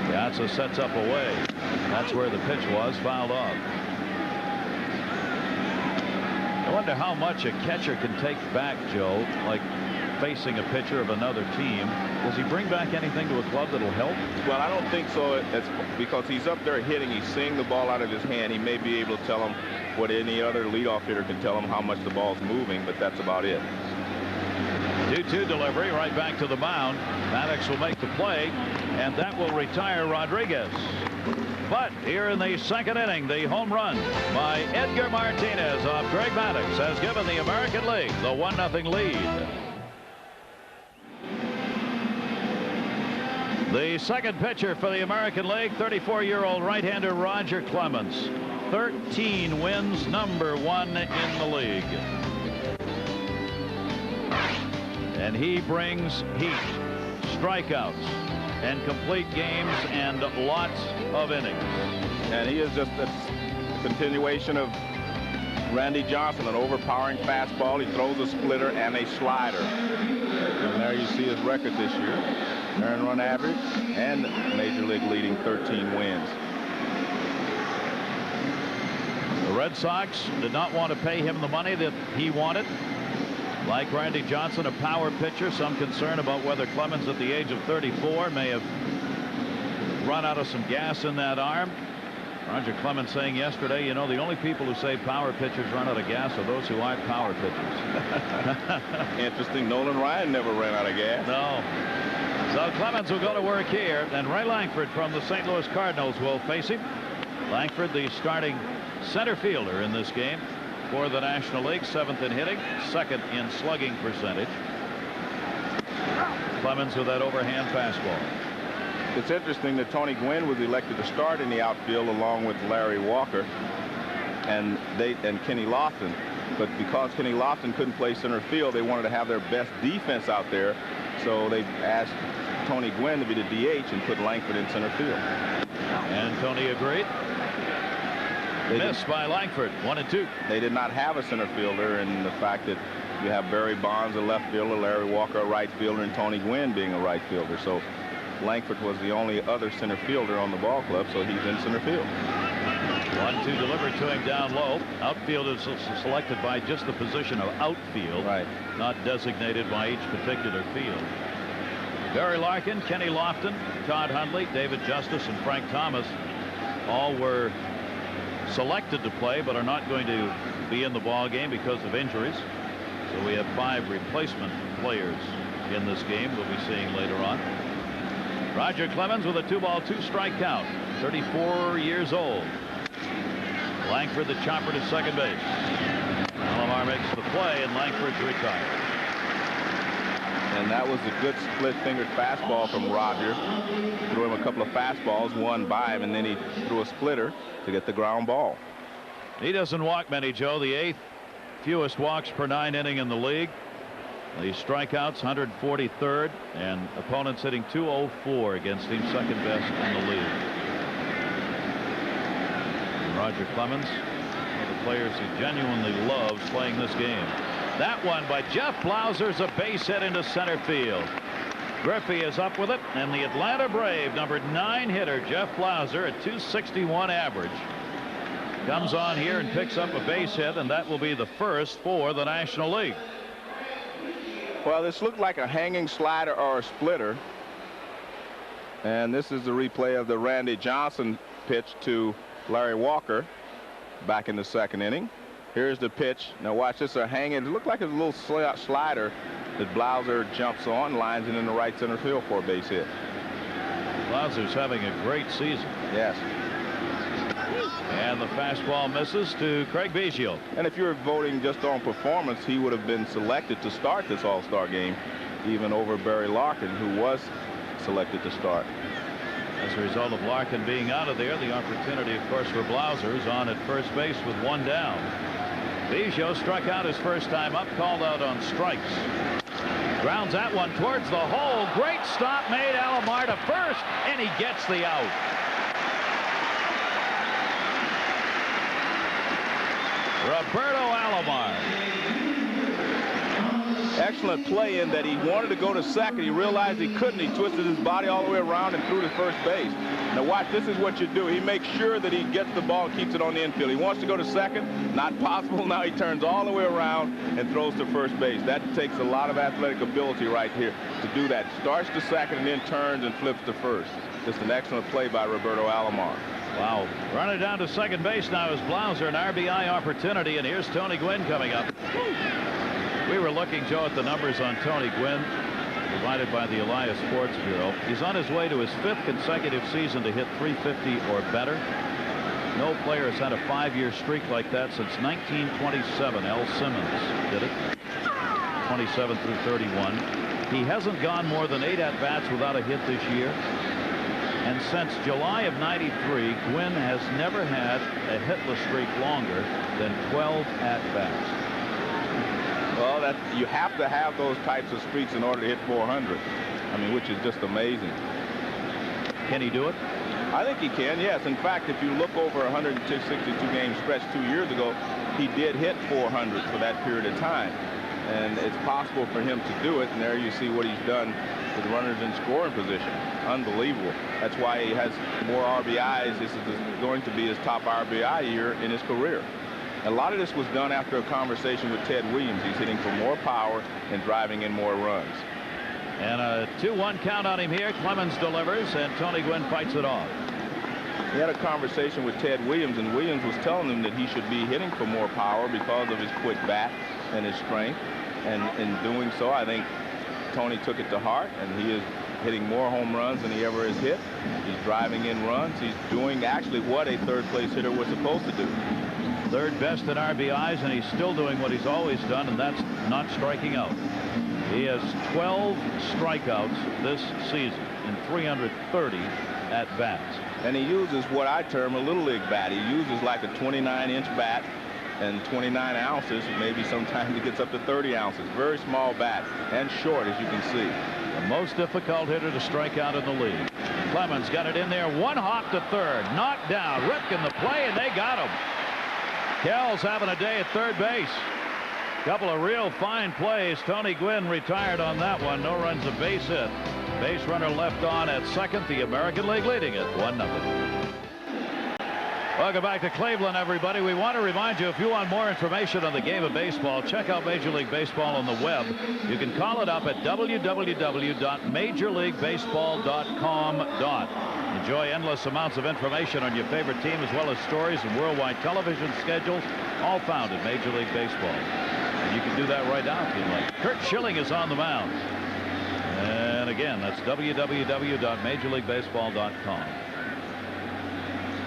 Piazza sets up away. That's where the pitch was, fouled off. I wonder how much a catcher can take back, Joe, like facing a pitcher of another team. Does he bring back anything to a club that'll help? Well, I don't think so. It's because he's up there hitting. He's seeing the ball out of his hand. He may be able to tell him what any other leadoff hitter can tell him, how much the ball's moving, but that's about it. 2-2 delivery right back to the mound. Maddox will make the play, and that will retire Rodriguez. But here in the second inning, the home run by Edgar Martinez off Greg Maddux has given the American League the 1-0 lead. The second pitcher for the American League, 34-year-old right-hander Roger Clemens. 13 wins, number 1 in the league. And he brings heat, strikeouts, and complete games and lots of innings. And he is just a continuation of Randy Johnson, an overpowering fastball. He throws a splitter and a slider. And there you see his record this year. Earned run average and Major League leading 13 wins. The Red Sox did not want to pay him the money that he wanted. Like Randy Johnson, a power pitcher, some concern about whether Clemens at the age of 34 may have run out of some gas in that arm. Roger Clemens saying yesterday, you know, the only people who say power pitchers run out of gas are those who aren't power pitchers. Interesting. Nolan Ryan never ran out of gas. No. So Clemens will go to work here, and Ray Langford from the St. Louis Cardinals will face him. Langford, the starting center fielder in this game for the National League, 7th in hitting, 2nd in slugging percentage. Clemens with that overhand fastball. It's interesting that Tony Gwynn was elected to start in the outfield along with Larry Walker and Kenny Lofton. But because Kenny Lofton couldn't play center field, they wanted to have their best defense out there. So they asked Tony Gwynn to be the DH and put Langford in center field. And Tony agreed. Missed by Langford, 1-2. They did not have a center fielder, and the fact that you have Barry Bonds, a left fielder, Larry Walker, a right fielder, and Tony Gwynn being a right fielder. So Langford was the only other center fielder on the ball club, so he's in center field. 1-2 delivered to him down low. Outfield is selected by just the position of outfield, right, not designated by each particular field. Barry Larkin, Kenny Lofton, Todd Hundley, David Justice, and Frank Thomas all were selected to play but are not going to be in the ball game because of injuries. So we have 5 replacement players in this game we'll be seeing later on. Roger Clemens with a 2-ball, 2-strike count, 34 years old. Langford the chopper to second base. Alomar makes the play and Langford's retired. And that was a good split-fingered fastball from Roger. Threw him a couple of fastballs, one by him, and then he threw a splitter to get the ground ball. He doesn't walk many, Joe. The 8th fewest walks per 9 inning in the league. The strikeouts, 143rd, and opponents hitting .204 against him, second best in the league. Roger Clemens, one of the players who genuinely loves playing this game. That one by Jeff Blauser's a base hit into center field. Griffey is up with it, and the Atlanta Brave number 9 hitter Jeff Blauser at .261 average comes on here and picks up a base hit, and that will be the first for the National League. Well, this looked like a hanging slider or a splitter, and this is the replay of the Randy Johnson pitch to Larry Walker back in the second inning. Here's the pitch. Now watch this, a hanging. It looked like a little slider that Blauser jumps on, lines it in the right center field for a base hit. Blauser's having a great season. Yes. And the fastball misses to Craig Biggio. And if you're voting just on performance, he would have been selected to start this All-Star game, even over Barry Larkin, who was selected to start. As a result of Larkin being out of there, the opportunity, of course, for Blauser is on at first base with 1 down. Biggio struck out his first time up, called out on strikes. Grounds that one towards the hole. Great stop made. Alomar to first, and he gets the out. Roberto Alomar. Excellent play in that he wanted to go to second. He realized he couldn't. He twisted his body all the way around and threw to first base. Now watch, this is what you do. He makes sure that he gets the ball and keeps it on the infield. He wants to go to second. Not possible. Now he turns all the way around and throws to first base. That takes a lot of athletic ability right here to do that. Starts to second and then turns and flips to first. Just an excellent play by Roberto Alomar. Wow. Running down to second base now is Blauser, an RBI opportunity, and here's Tony Gwynn coming up. We were looking, Joe, at the numbers on Tony Gwynn, provided by the Elias Sports Bureau. He's on his way to his 5th consecutive season to hit .350 or better. No player has had a 5-year streak like that since 1927. Al Simmons did it. 27 through 31. He hasn't gone more than 8 at-bats without a hit this year. And since July of '93, Gwynn has never had a hitless streak longer than 12 at-bats. Well, you have to have those types of streaks in order to hit 400. I mean, which is just amazing. Can he do it? I think he can, yes. In fact, if you look over a 162-game stretch 2 years ago, he did hit 400 for that period of time. And it's possible for him to do it. And there you see what he's done with runners in scoring position. Unbelievable. That's why he has more RBIs. This is going to be his top RBI year in his career. A lot of this was done after a conversation with Ted Williams. He's hitting for more power and driving in more runs. And a 2-1 count on him here. Clemens delivers, and Tony Gwynn fights it off. He had a conversation with Ted Williams, and Williams was telling him that he should be hitting for more power because of his quick bat and his strength. And in doing so, I think Tony took it to heart, and he is hitting more home runs than he ever has hit. He's driving in runs. He's doing actually what a third-place hitter was supposed to do. Third best in RBIs, and he's still doing what he's always done, and that's not striking out. He has 12 strikeouts this season in 330 at-bats. And he uses what I term a little league bat. He uses like a 29-inch bat and 29 ounces. Maybe sometimes he gets up to 30 ounces. Very small bat and short, as you can see. The most difficult hitter to strike out in the league. Clemens got it in there. One hop to third. Knocked down. Ripken the play, and they got him. Kell's having a day at third base. Couple of real fine plays. Tony Gwynn retired on that one. No runs, a base hit. Base runner left on at second. The American League leading it 1-0. Welcome back to Cleveland, everybody. We want to remind you, if you want more information on the game of baseball, check out Major League Baseball on the web. You can call it up at www.majorleaguebaseball.com. Enjoy endless amounts of information on your favorite team, as well as stories and worldwide television schedules, all found in Major League Baseball. And you can do that right now if you'd like. Kurt Schilling is on the mound. And again, that's www.majorleaguebaseball.com.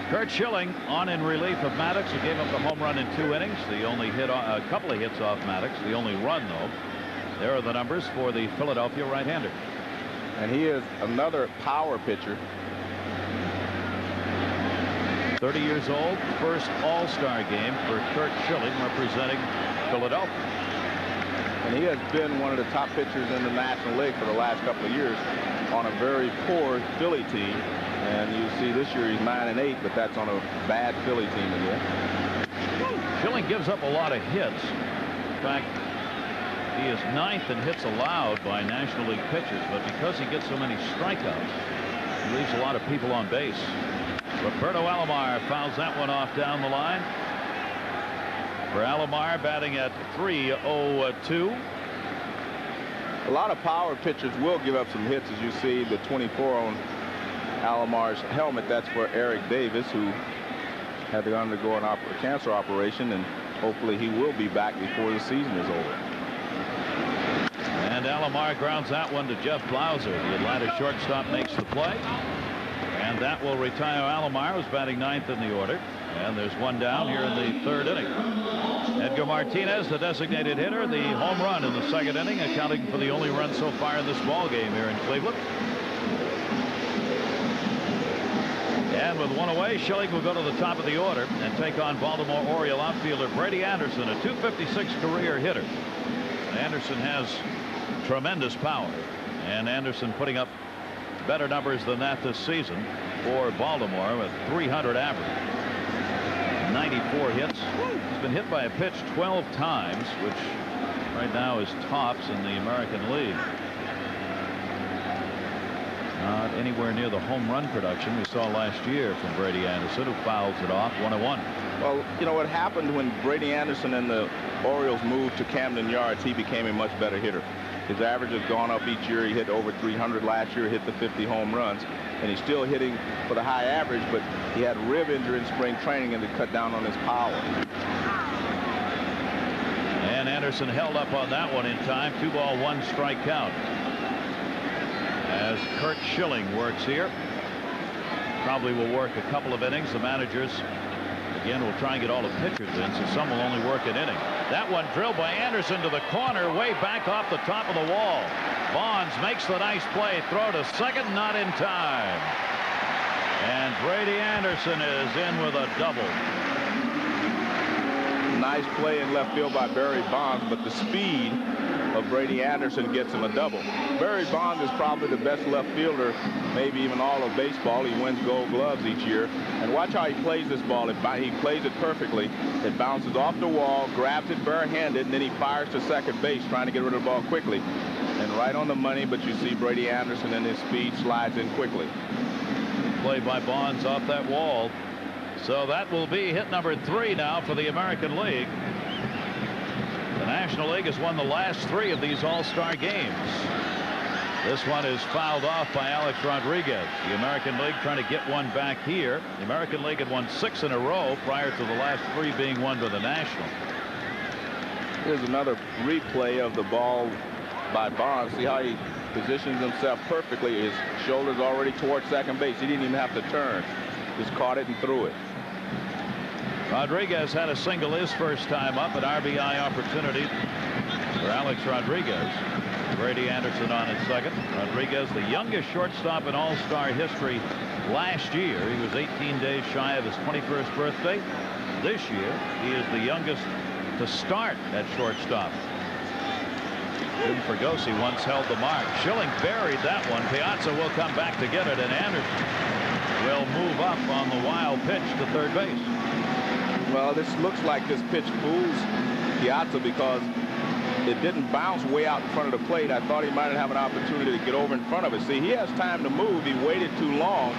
Kurt Schilling on in relief of Maddox, who gave up the home run in 2 innings. The only hit, a couple of hits off Maddox. The only run, though. There are the numbers for the Philadelphia right-hander. And he is another power pitcher. 30 years old, first All-Star game for Kurt Schilling, representing Philadelphia. And he has been one of the top pitchers in the National League for the last couple of years on a very poor Philly team. And you see this year he's 9-8, but that's on a bad Philly team again. Schilling gives up a lot of hits. In fact, he is 9th in hits allowed by National League pitchers, but because he gets so many strikeouts, he leaves a lot of people on base. Roberto Alomar fouls that one off down the line. For Alomar, batting at .302. A lot of power pitchers will give up some hits, as you see the 24 on Alomar's helmet. That's for Eric Davis, who had to undergo a cancer operation, and hopefully he will be back before the season is over. And Alomar grounds that one to Jeff Blauser. The Atlanta shortstop makes the play. And that will retire Alomar, who's batting 9th in the order. And there's one down here in the 3rd inning. Edgar Martinez, the designated hitter, the home run in the 2nd inning, accounting for the only run so far in this ball game here in Cleveland. And with one away, Schilling will go to the top of the order and take on Baltimore Oriole outfielder Brady Anderson, a .256 career hitter. Anderson has tremendous power, and Anderson putting up better numbers than that this season for Baltimore with .300 average. 94 hits. He's been hit by a pitch 12 times, which right now is tops in the American League. Not anywhere near the home run production we saw last year from Brady Anderson, who fouls it off 1-1. Well, you know what happened when Brady Anderson and the Orioles moved to Camden Yards, he became a much better hitter. His average has gone up each year. He hit over 300 last year, hit the 50 home runs, and he's still hitting for the high average, but he had a rib injury in spring training and it cut down on his power. And Anderson held up on that one in time. 2-ball, 1-strike count. As Curt Schilling works here. Probably will work a couple of innings. The managers again will try and get all the pitchers in, so some will only work an inning. That one drilled by Anderson to the corner, way back off the top of the wall. Bonds makes the nice play. Throw to second, not in time. And Brady Anderson is in with a double. Nice play in left field by Barry Bonds, but the speed of Brady Anderson gets him a double. Barry Bonds is probably the best left fielder, maybe even all of baseball. He wins Gold Gloves each year. And watch how he plays this ball. He plays it perfectly. It bounces off the wall, grabs it barehanded, and then he fires to second base, trying to get rid of the ball quickly. And right on the money, but you see Brady Anderson and his speed slides in quickly. Play by Bonds off that wall. So that will be hit number 3 now for the American League. The National League has won the last 3 of these All-Star games. This one is fouled off by Alex Rodriguez. The American League trying to get one back here. The American League had won 6 in a row prior to the last 3 being won by the National. Here's another replay of the ball by Bonds. See how he positions himself perfectly. His shoulder's already towards second base. He didn't even have to turn. Just caught it and threw it. Rodriguez had a single his first time up, an RBI opportunity for Alex Rodriguez. Brady Anderson on at second. Rodriguez, the youngest shortstop in All-Star history last year. He was 18 days shy of his 21st birthday. This year, he is the youngest to start at shortstop. Jim Fregosi once held the mark. Schilling buried that one. Piazza will come back to get it, and Anderson will move up on the wild pitch to third base. Well, this looks like this pitch fools Piazza because it didn't bounce way out in front of the plate. I thought he might have an opportunity to get over in front of it. See, he has time to move. He waited too long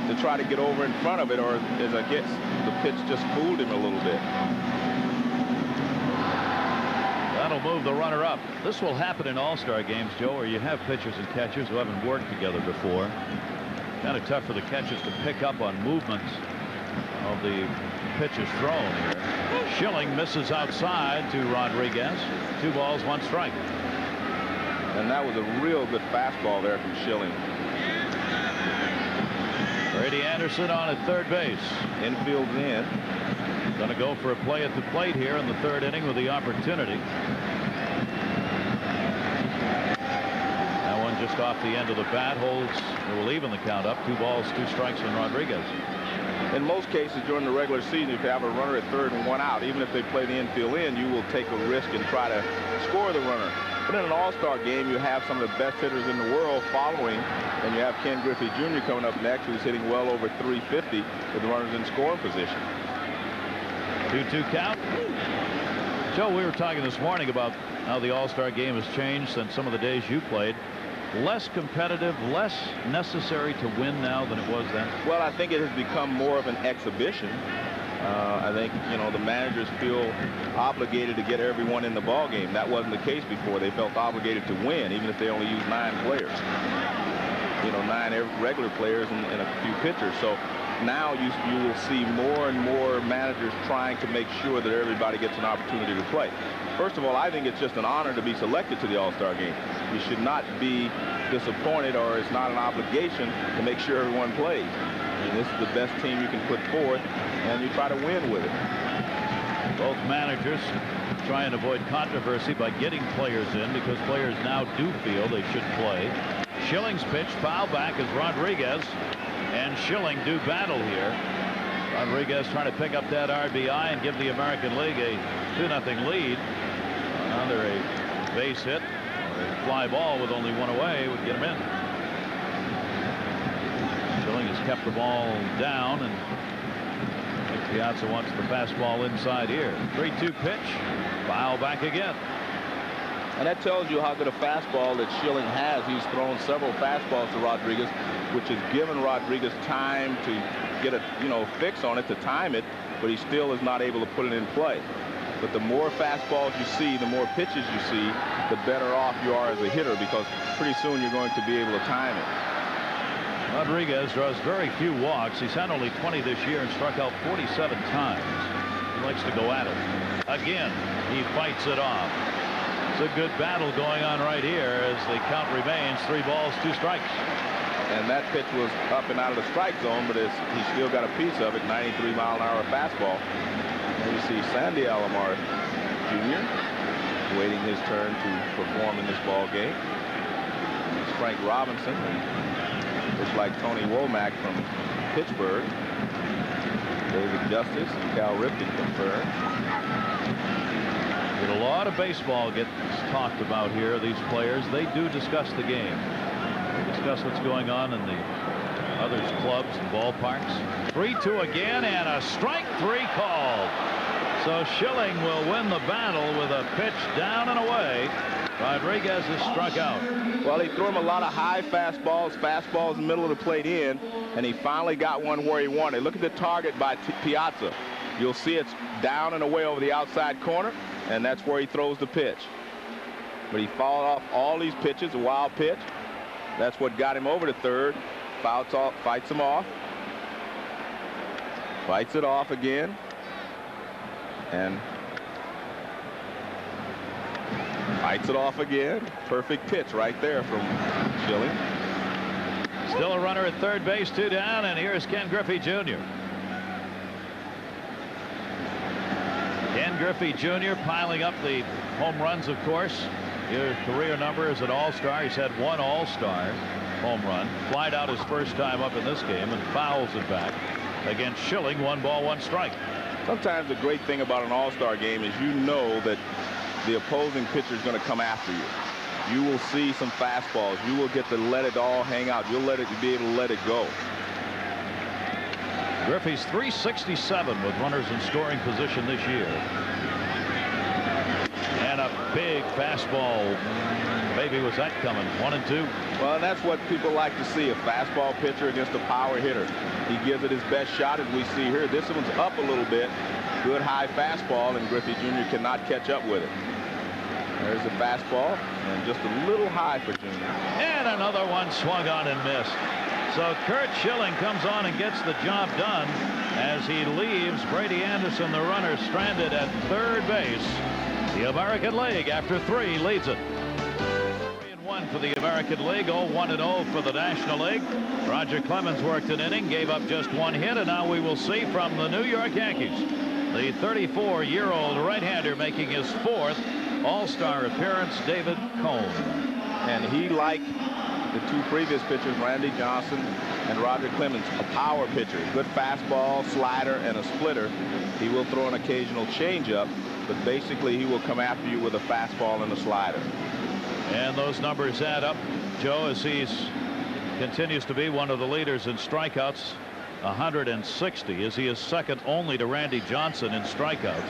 to try to get over in front of it, or as I guess the pitch just fooled him a little bit. That'll move the runner up. This will happen in All-Star games, Joe, where you have pitchers and catchers who haven't worked together before. Kind of tough for the catchers to pick up on movements of the pitches thrown here. Schilling misses outside to Rodriguez. 2 balls, 1 strike. And that was a real good fastball there from Schilling. Brady Anderson on at third base. Infield's in. Going to go for a play at the plate here in the 3rd inning with the opportunity. That one just off the end of the bat holds. It will even the count up. 2 balls, 2 strikes on Rodriguez. In most cases during the regular season, if you have a runner at third and 1 out, even if they play the infield in, you will take a risk and try to score the runner. But in an all-star game, you have some of the best hitters in the world following, and you have Ken Griffey Jr. coming up next, who's hitting well over 350 with runners in scoring position. 2-2 count. Joe, we were talking this morning about how the all-star game has changed since some of the days you played. Less competitive, less necessary to win now than it was then? Well, I think it has become more of an exhibition. I think, you know, the managers feel obligated to get everyone in the ball game. That wasn't the case before. They felt obligated to win, even if they only used 9 players. You know, 9 regular players and a few pitchers. So now you will see more and more managers trying to make sure that everybody gets an opportunity to play. First of all, I think it's just an honor to be selected to the All-Star game. You should not be disappointed, or it's not an obligation to make sure everyone plays. I mean, this is the best team you can put forth, and you try to win with it. Both managers try and avoid controversy by getting players in, because players now do feel they should play. Schilling's pitch foul back as Rodriguez and Schilling do battle here. Rodriguez trying to pick up that RBI and give the American League a 2-0 lead. Another a base hit, or a fly ball with only 1 away would get him in. Schilling has kept the ball down, and Piazza wants the fastball inside here. 3-2 pitch, foul back again. And that tells you how good a fastball that Schilling has. He's thrown several fastballs to Rodriguez, which has given Rodriguez time to get a fix on it, to time it, but he still is not able to put it in play. But the more fastballs you see, the more pitches you see, the better off you are as a hitter, because pretty soon you're going to be able to time it. Rodriguez draws very few walks. He's had only 20 this year and struck out 47 times. He likes to go at it. Again, he fights it off. It's a good battle going on right here as the count remains 3 balls, 2 strikes. And that pitch was up and out of the strike zone, but he still got a piece of it. 93-mile-an-hour fastball. And you see Sandy Alomar Jr. waiting his turn to perform in this ball game. It's Frank Robinson. Looks like Tony Womack from Pittsburgh. David Justice and Cal Ripken confirmed. A lot of baseball gets talked about here. These players, they do discuss the game. They discuss what's going on in the others' clubs and ballparks. 3-2 again, and a strike 3 called. So Schilling will win the battle with a pitch down and away. Rodriguez is struck out. Well, he threw him a lot of high fastballs in the middle of the plate in, and he finally got one where he wanted. Look at the target by Piazza. You'll see it's down and away over the outside corner, and that's where he throws the pitch. But he fouled off all these pitches, a wild pitch. That's what got him over to third. Fights him off. Fights it off again. And fights it off again. Perfect pitch right there from Schilling. Still a runner at third base, 2 down, and here's Ken Griffey Jr. Ken Griffey Jr. piling up the home runs, of course. His career number is an all-star. He's had 1 all-star home run. Flied out his first time up in this game and fouls it back against Schilling. 1 ball, 1 strike. Sometimes the great thing about an all-star game is you know that the opposing pitcher is going to come after you. You will see some fastballs. You will get to let it all hang out. You'll be able to let it go. Griffey's .367 with runners in scoring position this year. And a big fastball. Baby, was that coming? 1-2. Well, and that's what people like to see, a fastball pitcher against a power hitter. He gives it his best shot, as we see here. This one's up a little bit. Good high fastball, and Griffey Jr. cannot catch up with it. There's the fastball, and just a little high for Jr. And another one swung on and missed. So Curt Schilling comes on and gets the job done as he leaves Brady Anderson, the runner, stranded at third base. The American League, after 3, leads it. 3-1 for the American League, 0-1-0 for the National League. Roger Clemens worked an inning, gave up just 1 hit, and now we will see from the New York Yankees, the 34-year-old right-hander making his 4th All-Star appearance, David Cone. And he, like the 2 previous pitchers, Randy Johnson and Roger Clemens, a power pitcher. Good fastball, slider, and a splitter. He will throw an occasional changeup, but basically he will come after you with a fastball and a slider. And those numbers add up, Joe, as he continues to be one of the leaders in strikeouts. 160, as he is second only to Randy Johnson in strikeouts.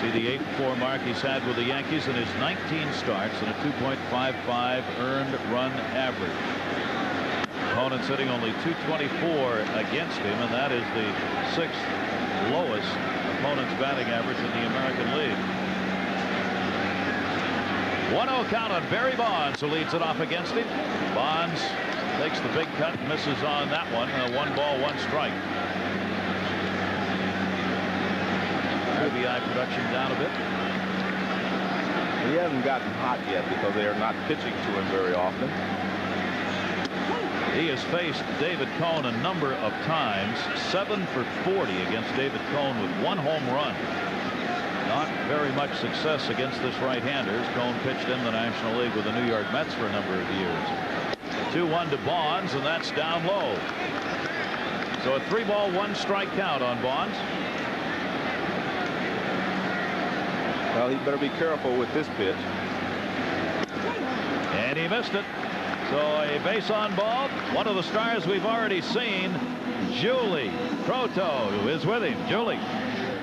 See the 8-4 mark he's had with the Yankees in his 19 starts and a 2.55 earned run average. Opponents hitting only 224 against him, and that is the 6th lowest opponent's batting average in the American League. 1-0 count on Barry Bonds, who leads it off against him. Bonds takes the big cut, misses on that one. 1 ball, 1 strike. RBI production down a bit. He hasn't gotten hot yet because they are not pitching to him very often. He has faced David Cone a number of times. 7 for 40 against David Cone with 1 home run. Not very much success against this right-hander. Cone pitched in the National League with the New York Mets for a number of years. 2-1 to Bonds, and that's down low. So a 3-ball, 1 strike count on Bonds. Well, he better be careful with this pitch. And he missed it. So a base on ball. One of the stars we've already seen, Julie Proto, who is with him. Julie.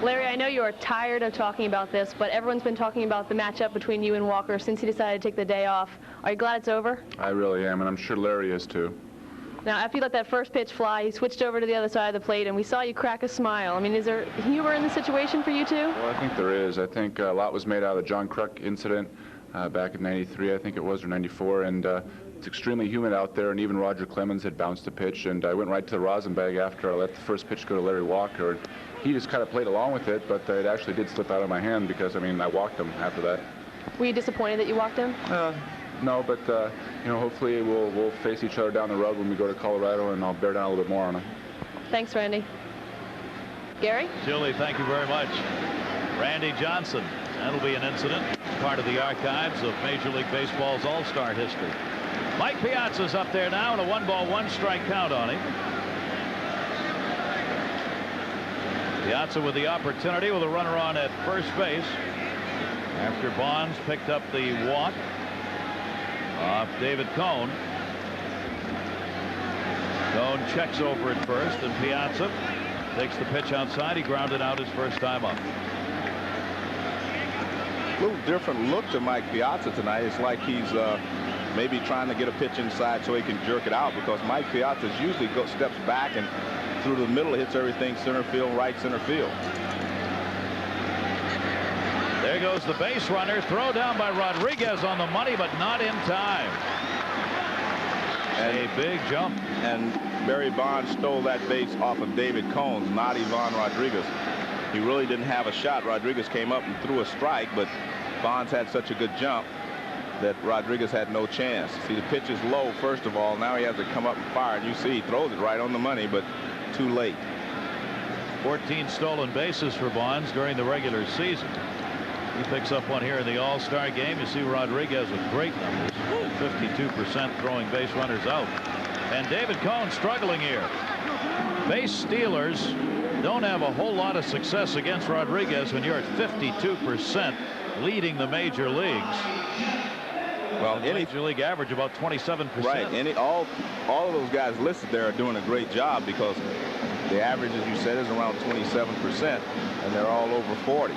Larry, I know you are tired of talking about this, but everyone's been talking about the matchup between you and Walker since he decided to take the day off. Are you glad it's over? I really am, and I'm sure Larry is too. Now, after you let that first pitch fly, you switched over to the other side of the plate, and we saw you crack a smile. I mean, is there humor in the situation for you two? Well, I think there is. I think a lot was made out of the John Kruk incident back in '93, I think it was, or '94, and it's extremely humid out there, and even Roger Clemens had bounced a pitch, and I went right to the rosin bag after I let the first pitch go to Larry Walker. And he just kind of played along with it, but it actually did slip out of my hand because, I mean, I walked him after that. Were you disappointed that you walked him? No, but, you know, hopefully we'll face each other down the road when we go to Colorado, and I'll bear down a little bit more on him. Thanks, Randy. Gary? Julie, thank you very much. Randy Johnson. That'll be an incident, part of the archives of Major League Baseball's All-Star history. Mike Piazza's up there now, and a 1-ball, 1 strike count on him. Piazza with the opportunity with a runner on at first base after Bonds picked up the walk off David Cone. Cone checks over at first, and Piazza takes the pitch outside. He grounded out his first time up. A little different look to Mike Piazza tonight. It's like he's maybe trying to get a pitch inside so he can jerk it out, because Mike Piazza usually steps back and through the middle hits everything center field, right center field. There goes the base runner. Throw down by Rodriguez on the money, but not in time. And a big jump. And Barry Bonds stole that base off of David Cones, not Ivan Rodriguez. He really didn't have a shot. Rodriguez came up and threw a strike, but Bonds had such a good jump that Rodriguez had no chance. See, the pitch is low, first of all. Now he has to come up and fire, and you see he throws it right on the money, but too late. 14 stolen bases for Bonds during the regular season. He picks up one here in the All-Star game. You see Rodriguez with great numbers, 52% throwing base runners out. And David Cone struggling here. Base stealers don't have a whole lot of success against Rodriguez when you're at 52% leading the major leagues. Well, the major league average about 27%. Right. All of those guys listed there are doing a great job, because the average, as you said, is around 27%, and they're all over 40.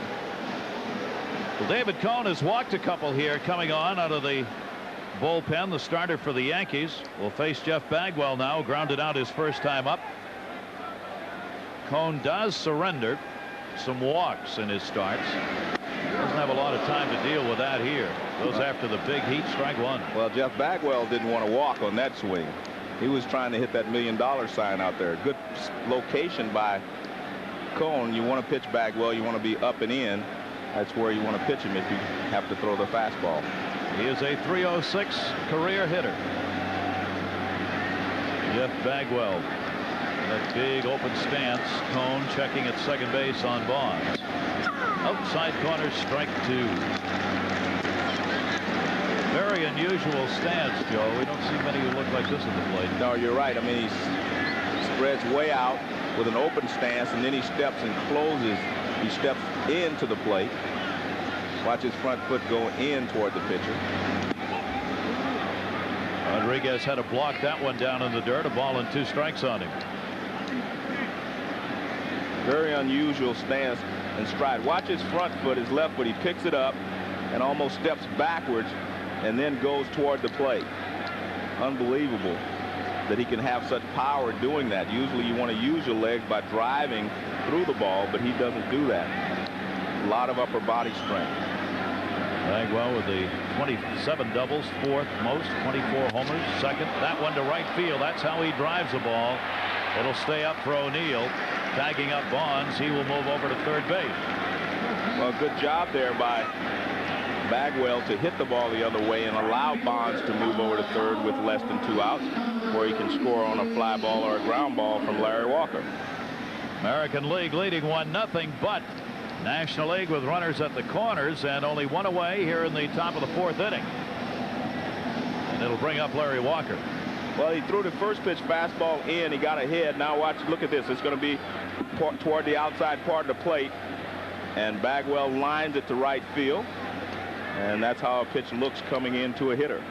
Well, David Cone has walked a couple here coming on out of the bullpen. The starter for the Yankees will face Jeff Bagwell now, grounded out his first time up. Cone does surrender some walks in his starts. Doesn't have a lot of time to deal with that here. Goes after the big heat, strike one. Well, Jeff Bagwell didn't want to walk on that swing. He was trying to hit that $1 million sign out there. Good location by Cone. You want to pitch Bagwell, you want to be up and in. That's where you want to pitch him if you have to throw the fastball. He is a .306 career hitter. Jeff Bagwell. That big open stance. Cone checking at second base on Bonds. Outside corner, strike two. Very unusual stance, Joe. We don't see many who look like this at the plate. No, you're right. I mean, he spreads way out with an open stance, and then he steps and closes. He steps into the plate. Watch his front foot go in toward the pitcher. Rodriguez had to block that one down in the dirt. A ball and 2 strikes on him. Very unusual stance and stride. Watch his front foot, his left foot. He picks it up and almost steps backwards and then goes toward the plate. Unbelievable that he can have such power doing that. Usually you want to use your legs by driving through the ball, but he doesn't do that. A lot of upper body strength. Bagwell with the 27 doubles, 4th most, 24 homers, 2nd. That one to right field. That's how he drives the ball. It'll stay up for O'Neill. Tagging up Bonds. He will move over to third base. Well, good job there by Bagwell to hit the ball the other way and allow Bonds to move over to third with less than 2 outs, where he can score on a fly ball or a ground ball from Larry Walker. American League leading 1-0, but National League with runners at the corners and only 1 away here in the top of the 4th inning. And it'll bring up Larry Walker. Well, he threw the first pitch fastball in. He got ahead. Now watch, look at this. It's going to be toward the outside part of the plate. And Bagwell lines it to right field. And that's how a pitch looks coming into a hitter.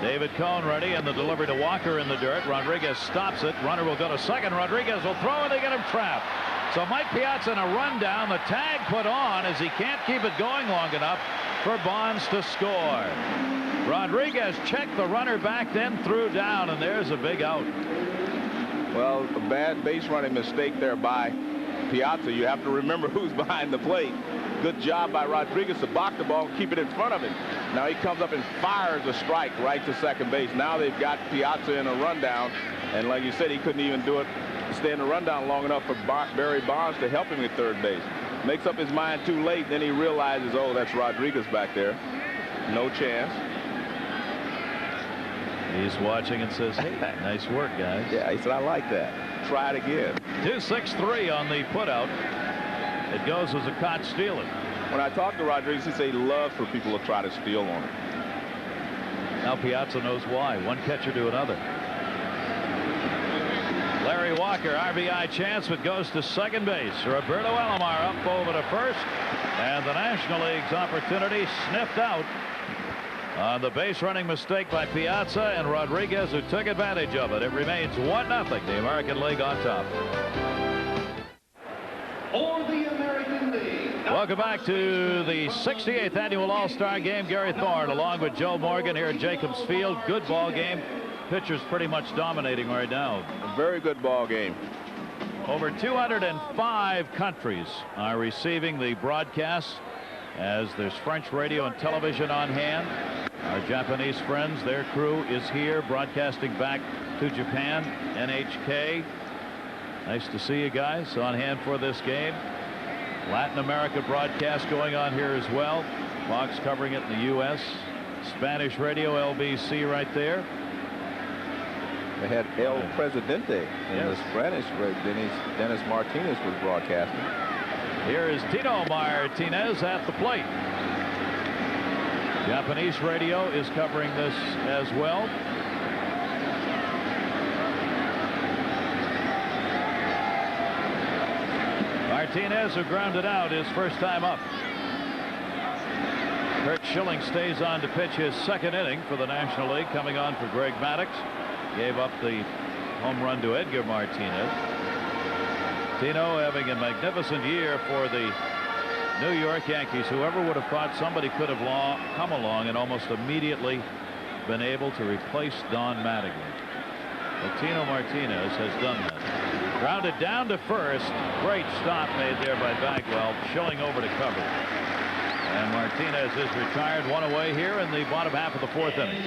David Cohn ready, and the delivery to Walker in the dirt. Rodriguez stops it. Runner will go to second. Rodriguez will throw, and they get him trapped. So Mike Piazza in a rundown. The tag put on as he can't keep it going long enough for Bonds to score. Rodriguez checked the runner back, then threw down, and there's a big out. Well, a bad base running mistake there by Piazza. You have to remember who's behind the plate. Good job by Rodriguez to block the ball and keep it in front of him. Now he comes up and fires a strike right to second base. Now they've got Piazza in a rundown, and like you said, he couldn't even do it, stay in the rundown long enough for Barry Bonds to help him at third base. Makes up his mind too late, then he realizes, oh, that's Rodriguez back there. No chance. He's watching and says, hey, nice work, guys. Yeah, he said, I like that. Try it again. 2-6-3 on the putout. It goes as a caught stealing. When I talk to Rodriguez, he said he loves for people to try to steal on him. Now Piazza knows why. One catcher to another. Larry Walker, RBI chance, but goes to second base. Roberto Alomar up over to first, and the National League's opportunity sniffed out on the base running mistake by Piazza, and Rodriguez, who took advantage of it. It remains 1-0, the American League on top. For the American League. Welcome back to the 68th annual All-Star Game. Gary Thorne along with Joe Morgan here at Jacobs Field. Good ball game. Pitchers pretty much dominating right now. A very good ball game. Over 205 countries are receiving the broadcast, as there's French radio and television on hand. Our Japanese friends, their crew is here broadcasting back to Japan. NHK. Nice to see you guys on hand for this game. Latin America broadcast going on here as well. Fox covering it in the U.S. Spanish radio, LBC right there. They had El Presidente in the Spanish. Dennis Martinez was broadcasting. Here is Tino Martinez at the plate. Japanese radio is covering this as well. Martinez, who grounded out his first time up. Kurt Schilling stays on to pitch his second inning for the National League, coming on for Greg Maddux. Gave up the home run to Edgar Martinez. Tino having a magnificent year for the New York Yankees. Whoever would have thought somebody could have come along and almost immediately been able to replace Don Mattingly. But Tino Martinez has done that. Grounded down to first. Great stop made there by Bagwell. Schilling over to cover. And Martinez is retired, 1 away here in the bottom half of the 4th inning.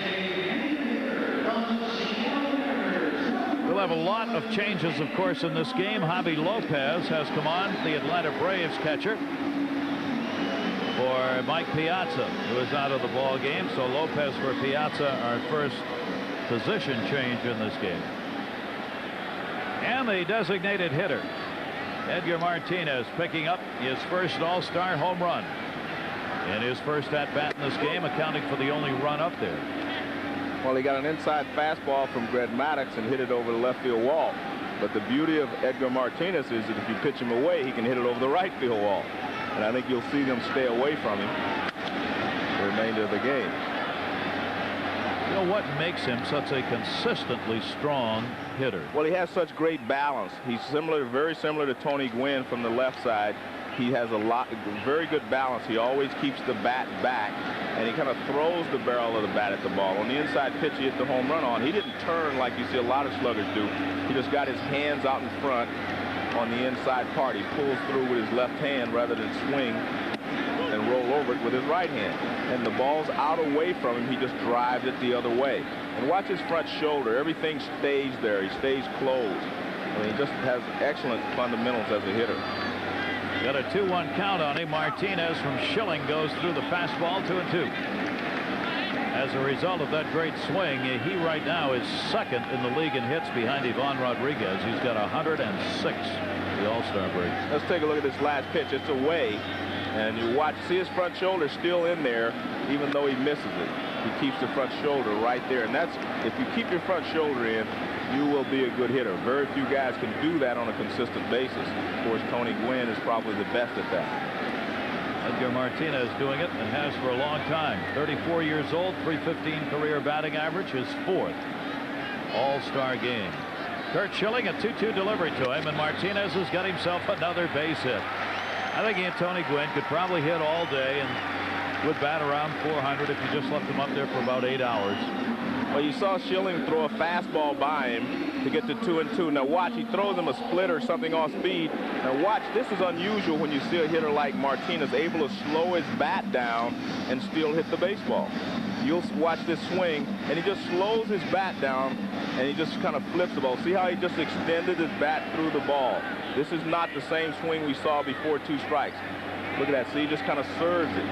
We'll have a lot of changes, of course, in this game. Javi Lopez has come on, the Atlanta Braves catcher, for Mike Piazza, who is out of the ball game. So Lopez for Piazza, our first position change in this game. And the designated hitter, Edgar Martinez, picking up his first All-Star home run in his first at-bat in this game, accounting for the only run up there. Well, he got an inside fastball from Greg Maddux and hit it over the left field wall. But the beauty of Edgar Martinez is that if you pitch him away, he can hit it over the right field wall. And I think you'll see them stay away from him the remainder of the game. You know what makes him such a consistently strong hitter? Well, he has such great balance. He's very similar to Tony Gwynn from the left side. He has very good balance. He always keeps the bat back, and he kind of throws the barrel of the bat at the ball. On the inside pitch he hit the home run on, he didn't turn like you see a lot of sluggers do. He just got his hands out in front on the inside part. He pulls through with his left hand rather than swing and roll over it with his right hand. And the ball's out away from him. He just drives it the other way. And watch his front shoulder. Everything stays there. He stays closed. I mean, he just has excellent fundamentals as a hitter. Got a 2-1 count on him. Martinez from Schilling goes through the fastball, 2-2. As a result of that great swing, he right now is second in the league in hits behind Ivan Rodriguez. He's got 106 the All-Star break. Let's take a look at this last pitch. It's away, and you watch, see his front shoulder still in there, even though he misses it. He keeps the front shoulder right there, and that's, if you keep your front shoulder in, you will be a good hitter. Very few guys can do that on a consistent basis. Of course, Tony Gwynn is probably the best at that. Edgar Martinez doing it and has for a long time. 34 years old, .315 career batting average, his 4th All-Star game. Curt Schilling, a 2-2 delivery to him, and Martinez has got himself another base hit. I think he and Tony Gwynn could probably hit all day and would bat around 400 if you just left him up there for about 8 hours. Well, you saw Schilling throw a fastball by him to get to 2-2. Now watch, he throws him a split or something off speed. Now watch, this is unusual when you see a hitter like Martinez able to slow his bat down and still hit the baseball. You'll watch this swing, and he just slows his bat down, and he just kind of flips the ball. See how he just extended his bat through the ball. This is not the same swing we saw before 2 strikes. Look at that. See, he just kind of serves it.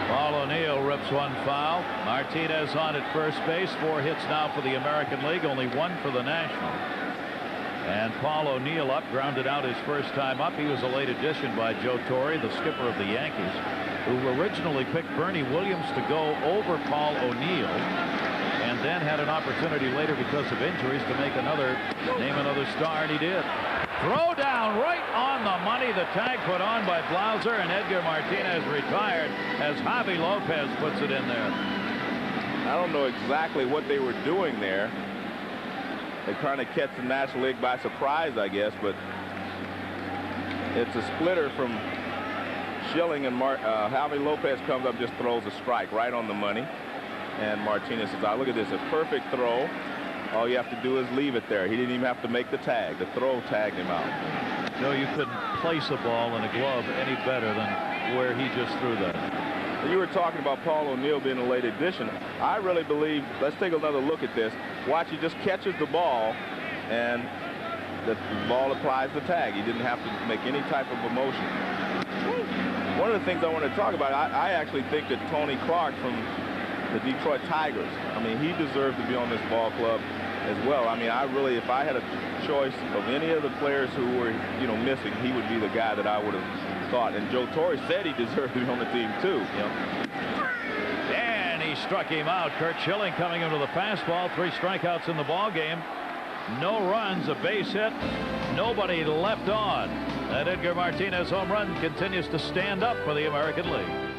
Paul O'Neill rips one foul. Martinez on at first base. 4 hits now for the American League, only 1 for the National. And Paul O'Neill up, grounded out his first time up. He was a late addition by Joe Torre, the skipper of the Yankees, who originally picked Bernie Williams to go over Paul O'Neill, and then had an opportunity later because of injuries to make name another star, and he did. Throw down right on the money. The tag put on by Blauser, and Edgar Martinez retired as Javi Lopez puts it in there. I don't know exactly what they were doing there. They're trying to catch the National League by surprise, I guess, but it's a splitter from Schilling, and Javi Lopez comes up, just throws a strike right on the money, and Martinez says, "Look at this, a perfect throw. All you have to do is leave it there." He didn't even have to make the tag. The throw tagged him out. No, you couldn't place a ball in a glove any better than where he just threw that. You were talking about Paul O'Neill being a late addition. I really believe, let's take another look at this. Watch, he just catches the ball, and the ball applies the tag. He didn't have to make any type of motion. One of the things I want to talk about, I actually think that Tony Clark from the Detroit Tigers, I mean, he deserved to be on this ball club as well. I mean, if I had a choice of any of the players who were, missing, he would be the guy that I would have thought. And Joe Torre said he deserved to be on the team too. And he struck him out. Curt Schilling coming into the fastball. 3 strikeouts in the ball game. No runs, a base hit, nobody left on. That Edgar Martinez home run continues to stand up for the American League.